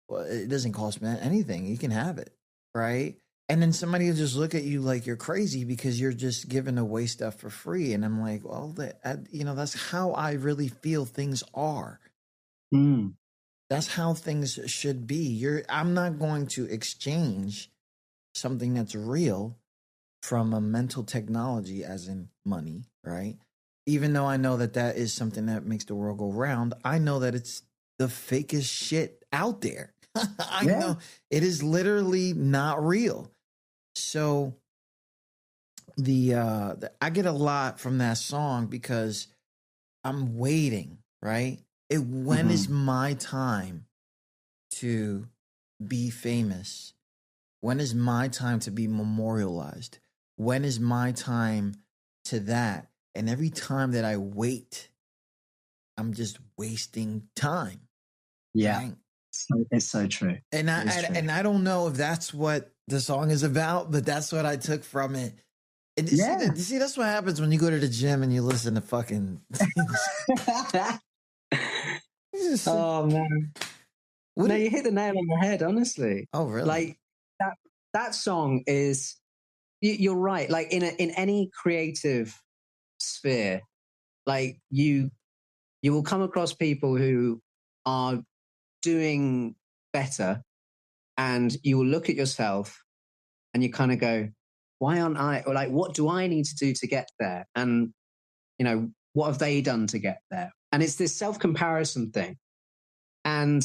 well, it doesn't cost me anything. You can have it. Right. And then somebody will just look at you like you're crazy because you're just giving away stuff for free. And I'm like, well, that's how I really feel things are. That's how things should be. I'm not going to exchange something that's real from a mental technology, as in money, right? Even though I know that is something that makes the world go round, I know that it's the fakest shit out there. I know it is literally not real. So I get a lot from that song because I'm waiting, right? When is my time to be famous? When is my time to be memorialized? When is my time to that? And every time that I wait, I'm just wasting time. Yeah. Right? It's so true. And I don't know if that's what the song is about, but that's what I took from it. And see, that's what happens when you go to the gym and you listen to fucking. Oh man! No, you hit the nail on the head. Honestly. Oh really? Like that song is. You're right. Like in any creative sphere, like you will come across people who are doing better, and you will look at yourself and you kind of go, why aren't I, or like, what do I need to do to get there? And, you know, what have they done to get there? And it's this self-comparison thing. And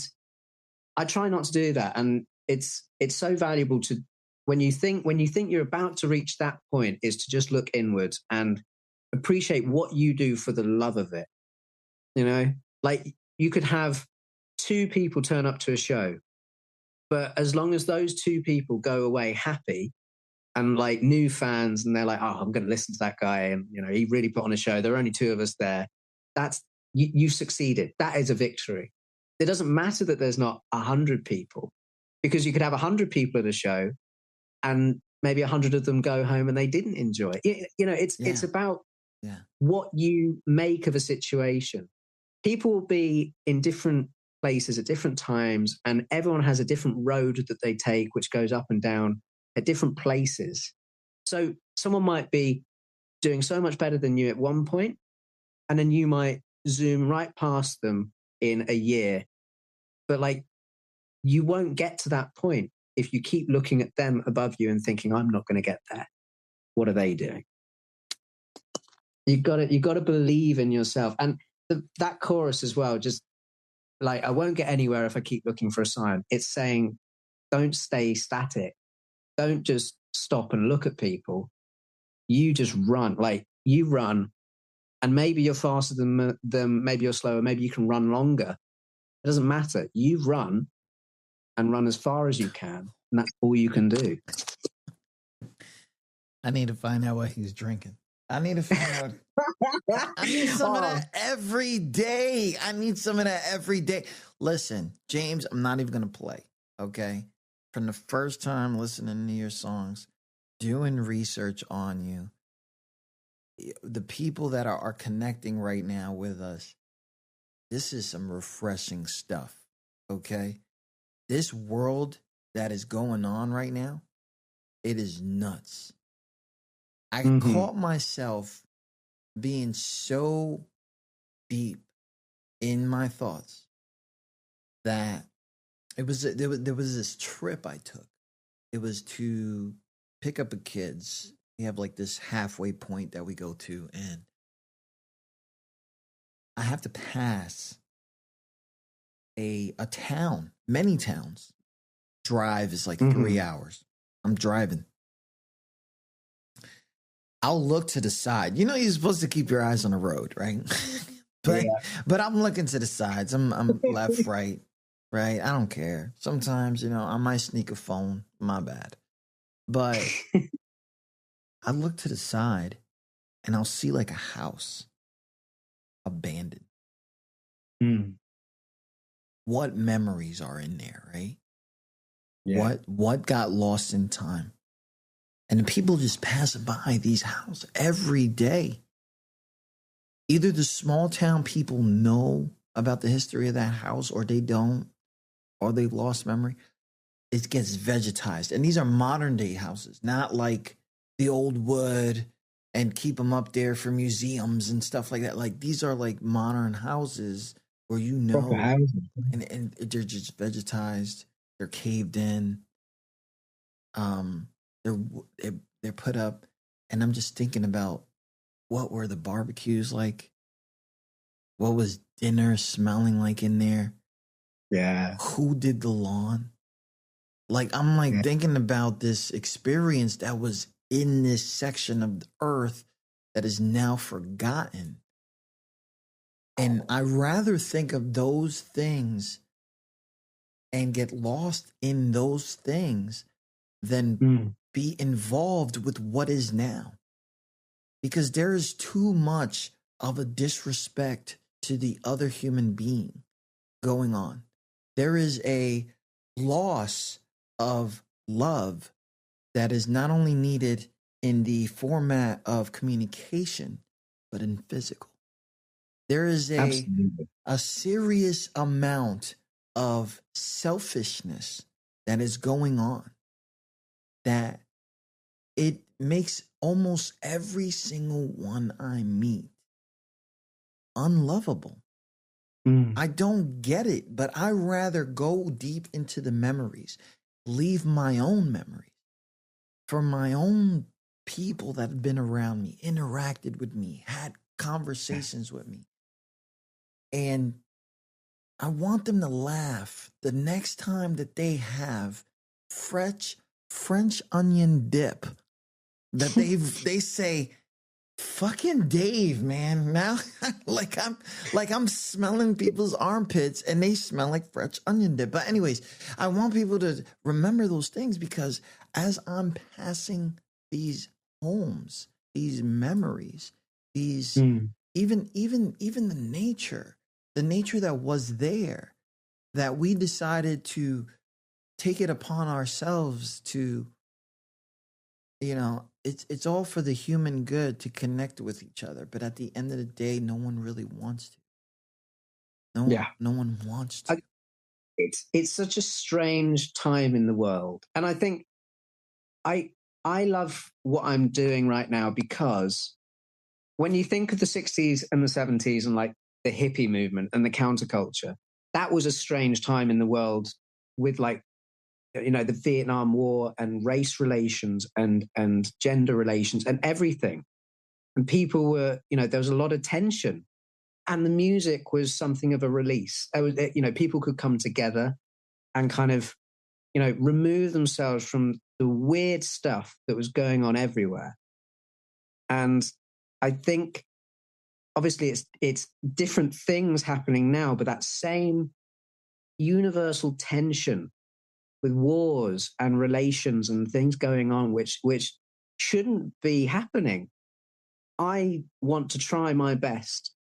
I try not to do that. And it's so valuable to, when you think you're about to reach that point, is to just look inward and appreciate what you do for the love of it. You know, like you could have 2 people turn up to a show, but as long as those 2 people go away happy and like new fans, and they're like, oh, I'm going to listen to that guy, and you know, he really put on a show. There are only 2 of us there. That's you succeeded. That is a victory. It doesn't matter that there's not 100 people, because you could have 100 people at a show, and maybe 100 of them go home and they didn't enjoy it. You know, it's about what you make of a situation. People will be in different places at different times, and everyone has a different road that they take, which goes up and down at different places. So someone might be doing so much better than you at one point, and then you might zoom right past them in a year. But like, you won't get to that point if you keep looking at them above you and thinking, I'm not going to get there. What are they doing? You got to believe in yourself. And that chorus as well, just like, I won't get anywhere if I keep looking for a sign. It's saying, don't stay static. Don't just stop and look at people. You just run. Like, you run, and maybe you're faster than them, maybe you're slower, maybe you can run longer. It doesn't matter. You run, and run as far as you can, and that's all you can do. I need to find out what he's drinking. I need to find out. I need some of that every day. Listen, James, I'm not even going to play, okay? From the first time listening to your songs, doing research on you, the people that are connecting right now with us, this is some refreshing stuff, okay? This world that is going on right now, it is nuts. I caught myself being so deep in my thoughts that there was this trip I took. It was to pick up the kids. We have like this halfway point that we go to, and I have to pass a town, many towns. Drive is like 3 hours. I'm driving. I'll look to the side. You know, you're supposed to keep your eyes on the road, right? But I'm looking to the sides. I'm left, right. I don't care. Sometimes, you know, I might sneak a phone. My bad. But I look to the side, and I'll see like a house abandoned. What memories are in there, right? Yeah. What got lost in time? And the people just pass by these houses every day. Either the small town people know about the history of that house, or they don't, or they lost memory. It gets vegetized. And these are modern day houses, not like the old wood and keep them up there for museums and stuff like that. Like, these are like modern houses where, you know, and they're just vegetized. They're caved in. They're put up, and I'm just thinking about, what were the barbecues like? What was dinner smelling like in there? Yeah. Who did the lawn? Like, I'm like thinking about this experience that was in this section of the earth that is now forgotten. And I rather think of those things and get lost in those things than be involved with what is now. Because there is too much of a disrespect to the other human being going on. There is a loss of love that is not only needed in the format of communication, but in physical. There is a serious amount of selfishness that is going on that it makes almost every single one I meet unlovable. I don't get it, but I rather go deep into the memories, leave my own memories for my own people that have been around me, interacted with me, had conversations with me. And I want them to laugh the next time that they have French onion dip, that they say, fucking Dave, man. Now like I'm smelling people's armpits and they smell like French onion dip. But anyways, I want people to remember those things, because as I'm passing these homes, these memories, these even the nature that was there, that we decided to take it upon ourselves to, it's all for the human good to connect with each other. But at the end of the day, no one really wants to. No one wants to. It's such a strange time in the world. And I think I love what I'm doing right now, because when you think of the 60s and the 70s and like the hippie movement and the counterculture, that was a strange time in the world with like, the Vietnam War and race relations and gender relations and everything. And people were, there was a lot of tension, and the music was something of a release. People could come together and kind of, remove themselves from the weird stuff that was going on everywhere. And I think obviously it's different things happening now, but that same universal tension with wars and relations and things going on, which shouldn't be happening. I want to try my best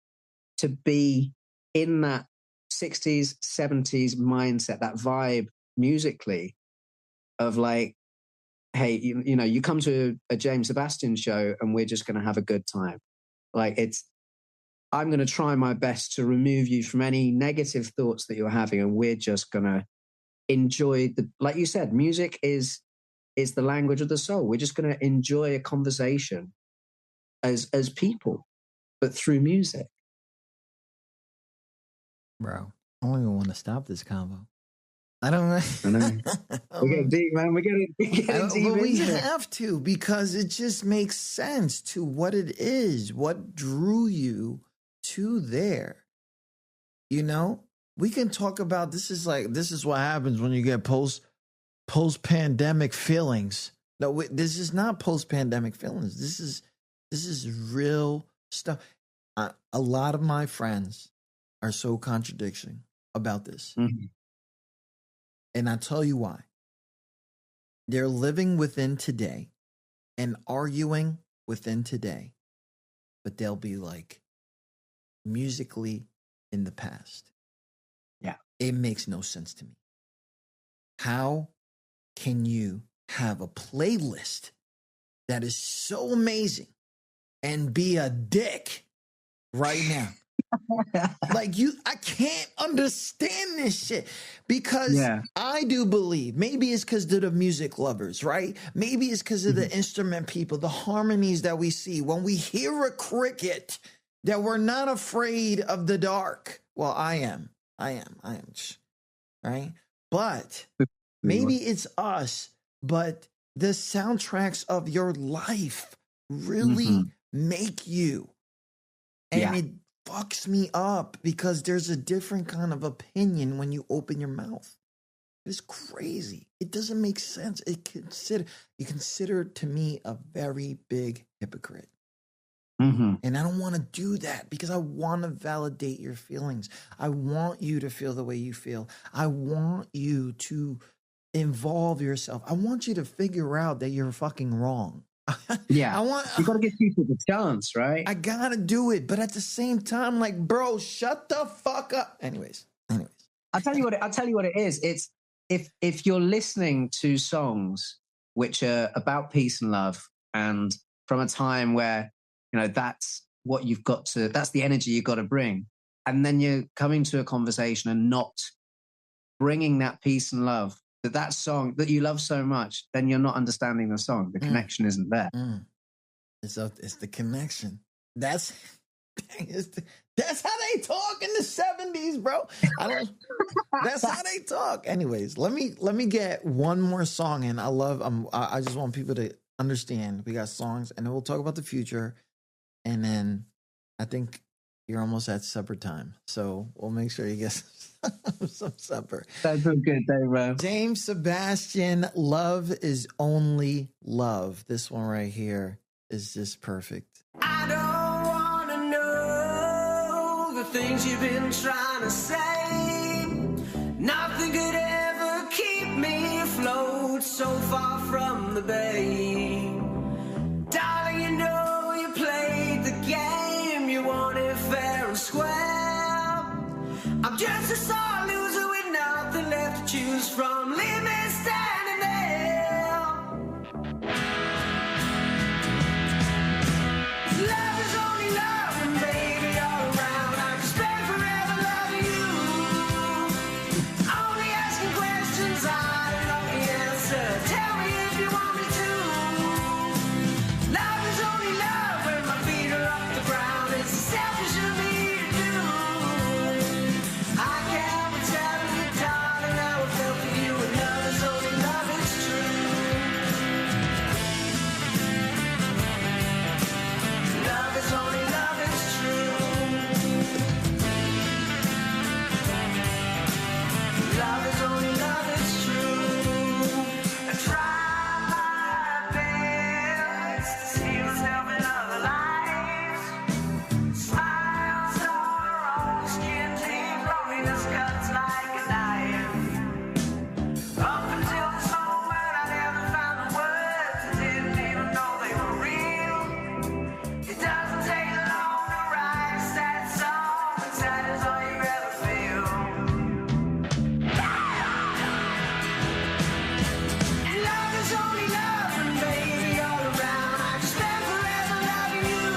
to be in that 60s, 70s mindset, that vibe musically of like, hey, you come to a James Sebastian show and we're just going to have a good time. Like I'm going to try my best to remove you from any negative thoughts that you're having, and we're just going to enjoy like you said, music is the language of the soul. We're just going to enjoy a conversation as people, but through music. Bro, I don't even want to stop this convo. I don't know. I know. We're getting deep, man. We're getting deep. But we have to, because it just makes sense to what it is, what drew you to there. We can talk about this is what happens when you get post-pandemic feelings. No, this is not post-pandemic feelings. This is real stuff. A lot of my friends are so contradicting about this. Mm-hmm. And I tell you why. They're living within today and arguing within today, but they'll be like musically in the past. Yeah. It makes no sense to me. How can you have a playlist that is so amazing and be a dick right now? I can't understand this shit, because I do believe maybe it's because of the music lovers, right? Maybe it's because of the instrument people, the harmonies that we see when we hear a cricket, that we're not afraid of the dark. Well, I am, right? But maybe it's us, but the soundtracks of your life really make you. And it fucks me up, because there's a different kind of opinion when you open your mouth. It's crazy. It doesn't make sense. You consider to me a very big hypocrite. And I don't want to do that, because I want to validate your feelings. I want you to feel the way you feel. I want you to involve yourself. I want you to figure out that you're fucking wrong. You got to give people the chance, right? I got to do it. But at the same time, like, bro, shut the fuck up. Anyways. I'll tell you what it is. It's if you're listening to songs which are about peace and love and from a time where, you know, that's what you've got to, that's the energy you've got to bring. And then you're coming to a conversation and not bringing that peace and love, that song that you love so much, then you're not understanding the song. The connection isn't there. It's the connection. That's how they talk in the 70s, bro. That's how they talk. Anyways, let me get one more song in. I just want people to understand we got songs, and then we'll talk about the future, and then I think you're almost at supper time, so we'll make sure you get some supper. That's a good day, bro. James Sebastian, Love Is Only Love. This one right here is just perfect. I don't want to know the things you've been trying to say. Nothing could ever keep me afloat so far from the bay. Darling, you know you played the game. You won it fair and square. I'm just a sore loser with nothing left to choose from. Leave me standing there. Love is only love, and baby, all around. I could spend forever loving you. Only asking questions, I don't know the answer. Tell me if you want me to. Love is only love when my feet are off the ground. It's selfish of me to do. I can't help but telling you, darling, how I felt for you. And love is only love, it's true. Love is only love, it's true. Love is only love, it's true. I try my best to see myself in other lives. Smiles are on skin deep, loneliness cuts like a knife. Up until this moment, I never found the words. I didn't even know they were real. It doesn't take long to write a sad song, and sad is all you ever feel. And love is only love, and baby, all around. I could spend forever loving you.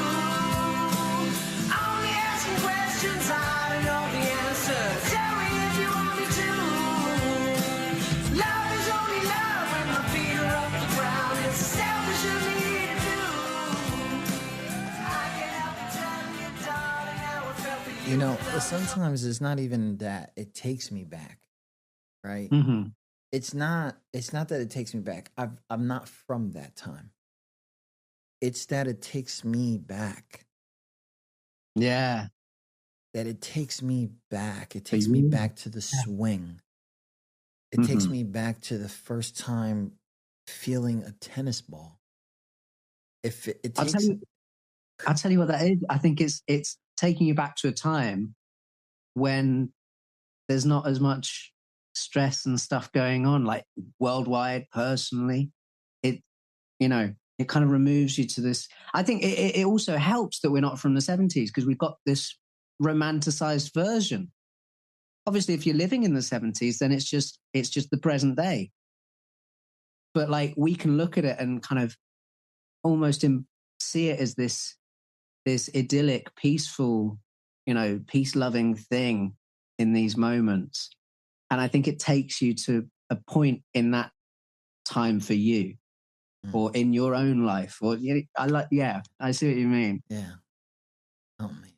Only asking questions, I don't know the answer. Tell me if you want me to. Love is only love when my feet are off the ground. It's selfish of me to do. I can't help but tell you, darling, how I felt for you. You know, sometimes it's not even that it takes me back, right? Mm-hmm. It's not that it takes me back. I'm not from that time. It's that it takes me back. Yeah. That it takes me back. It takes me back to the swing. It takes me back to the first time feeling a tennis ball. If it I'll takes, tell you what that is. I think it's taking you back to a time when there's not as much stress and stuff going on, like worldwide, personally. It kind of removes you to this. I think it also helps that we're not from the 70s, because we've got this romanticized version. Obviously, if you're living in the 70s, then it's just the present day. But like, we can look at it and kind of almost see it as this idyllic, peaceful, peace-loving thing in these moments. And I think it takes you to a point in that time for you, or in your own life. Or I see what you mean. yeah. Oh man,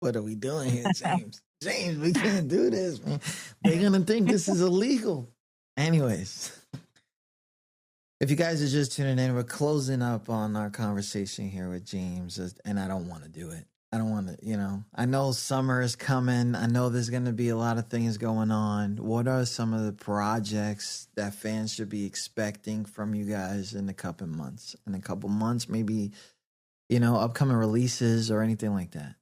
what are we doing here, James? James, we can't do this, man. They're gonna think this is illegal. Anyways, if you guys are just tuning in, we're closing up on our conversation here with James, and I don't want to do it. I don't want to, I know summer is coming. I know there's going to be a lot of things going on. What are some of the projects that fans should be expecting from you guys in a couple months? In a couple months, maybe, upcoming releases or anything like that?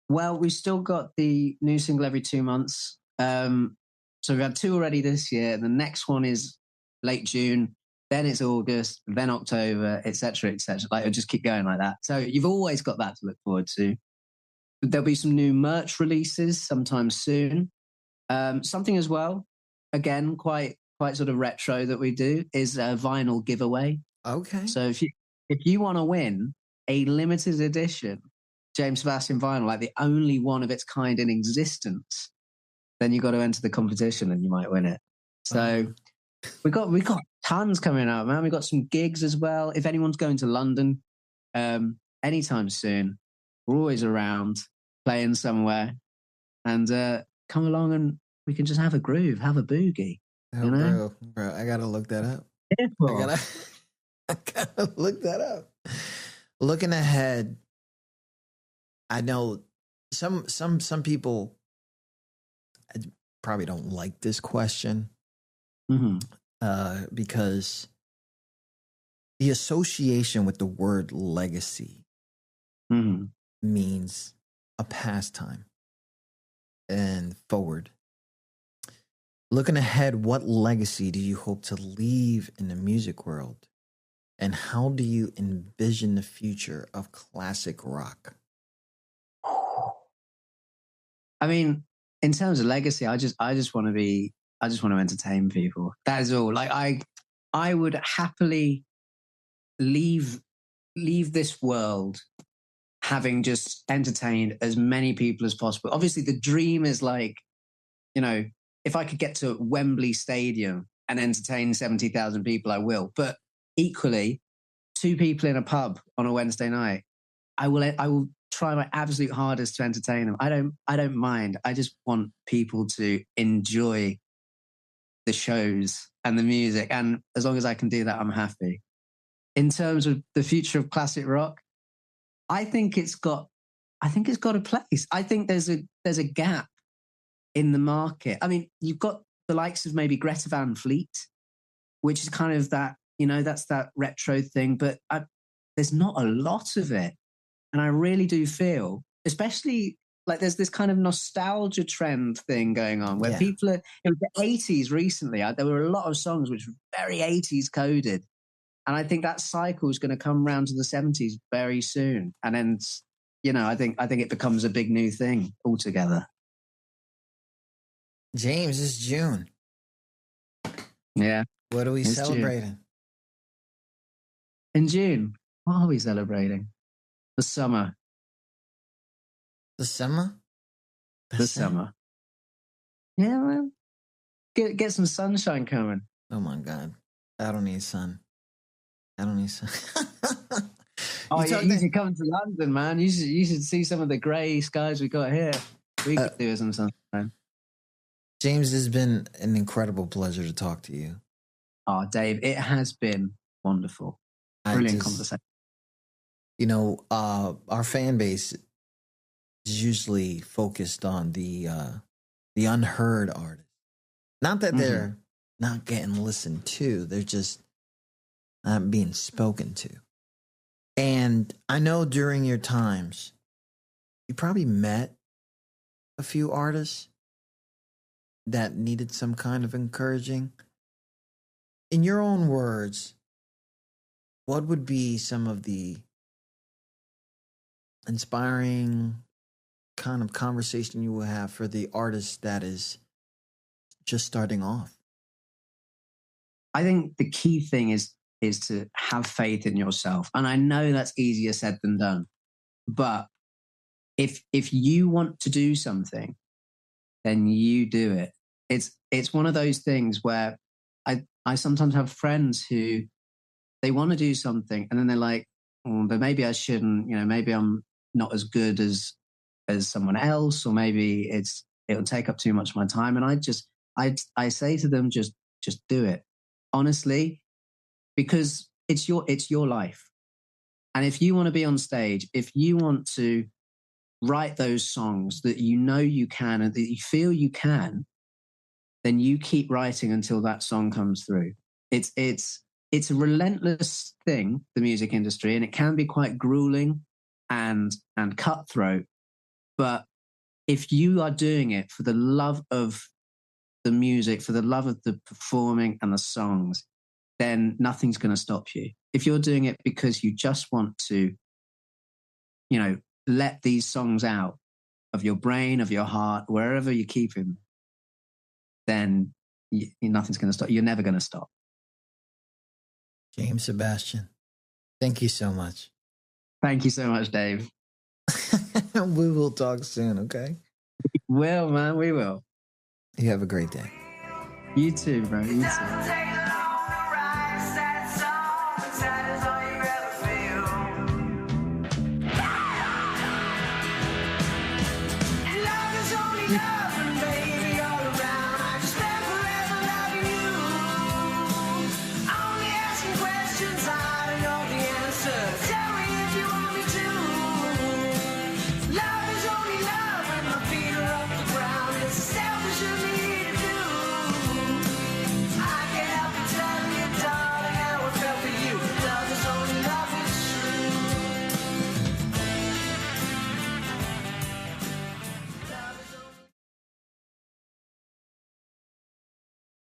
Well, we've still got the new single every 2 months. So we've had 2 already this year. The next one is late June. Then it's August, then October, etc., etc. Like, it'll just keep going like that. So you've always got that to look forward to. There'll be some new merch releases sometime soon. Something as well, again, quite sort of retro that we do, is a vinyl giveaway. Okay. So if you want to win a limited edition James Sebastian vinyl, like the only one of its kind in existence, then you got to enter the competition and you might win it. So we got tons coming out, man. We got some gigs as well. If anyone's going to London anytime soon, we're always around playing somewhere, and come along and we can just have a groove, have a boogie. Oh, you know? bro, I gotta look that up. I gotta look that up. Looking ahead, I know some people probably don't like this question because the association with the word legacy means a pastime and forward. Looking ahead, what legacy do you hope to leave in the music world? And how do you envision the future of classic rock? I mean, in terms of legacy, I just want to entertain people. That is all. Like I would happily leave this world having just entertained as many people as possible. Obviously, the dream is like, you know, if I could get to Wembley Stadium and entertain 70,000 people, I will. But equally, 2 people in a pub on a Wednesday night, I will try my absolute hardest to entertain them. I don't mind. I just want people to enjoy the shows and the music. And as long as I can do that, I'm happy. In terms of the future of classic rock, I think it's got a place. I think there's a gap in the market. I mean, you've got the likes of maybe Greta Van Fleet, which is kind of that, you know, that's that retro thing, but there's not a lot of it. And I really do feel, especially like there's this kind of nostalgia trend thing going on where people are, it was the 80s recently. There were a lot of songs which were very 80s coded. And I think that cycle is going to come around to the 70s very soon. And then, you know, I think it becomes a big new thing altogether. James, it's June. Yeah. What are we celebrating? June. In June, what are we celebrating? The summer. The summer? The summer. Yeah, man. Get some sunshine coming. Oh my God. I don't need sun. Oh, yeah, you should come to London, man. You should see some of the grey skies we got here. We could do some sunshine. James, it's been an incredible pleasure to talk to you. Oh, Dave, it has been wonderful. Brilliant conversation. You know, our fan base is usually focused on the unheard artists. Not that they're not getting listened to, they're just not being spoken to. And I know during your times, you probably met a few artists that needed some kind of encouraging. In your own words, what would be some of the inspiring kind of conversation you will have for the artist that is just starting off? I think the key thing is to have faith in yourself. And I know that's easier said than done. But if you want to do something, then you do it. It's one of those things where I sometimes have friends who they want to do something and then they're like, but maybe I shouldn't, you know, maybe I'm not as good as someone else, or maybe it'll take up too much of my time. And I say to them, just do it. Honestly, because it's your life. And if you want to be on stage, if you want to write those songs that you know you can and that you feel you can, then you keep writing until that song comes through. It's a relentless thing, the music industry, and it can be quite grueling and cutthroat. But if you are doing it for the love of the music, for the love of the performing and the songs, then nothing's going to stop you. If you're doing it because you just want to, you know, let these songs out of your brain, of your heart, wherever you keep them, then nothing's going to stop. You're never going to stop. James Sebastian, thank you so much. Thank you so much, Dave. We will talk soon, okay? We will, man. We will. You have a great day. You too, bro. You too.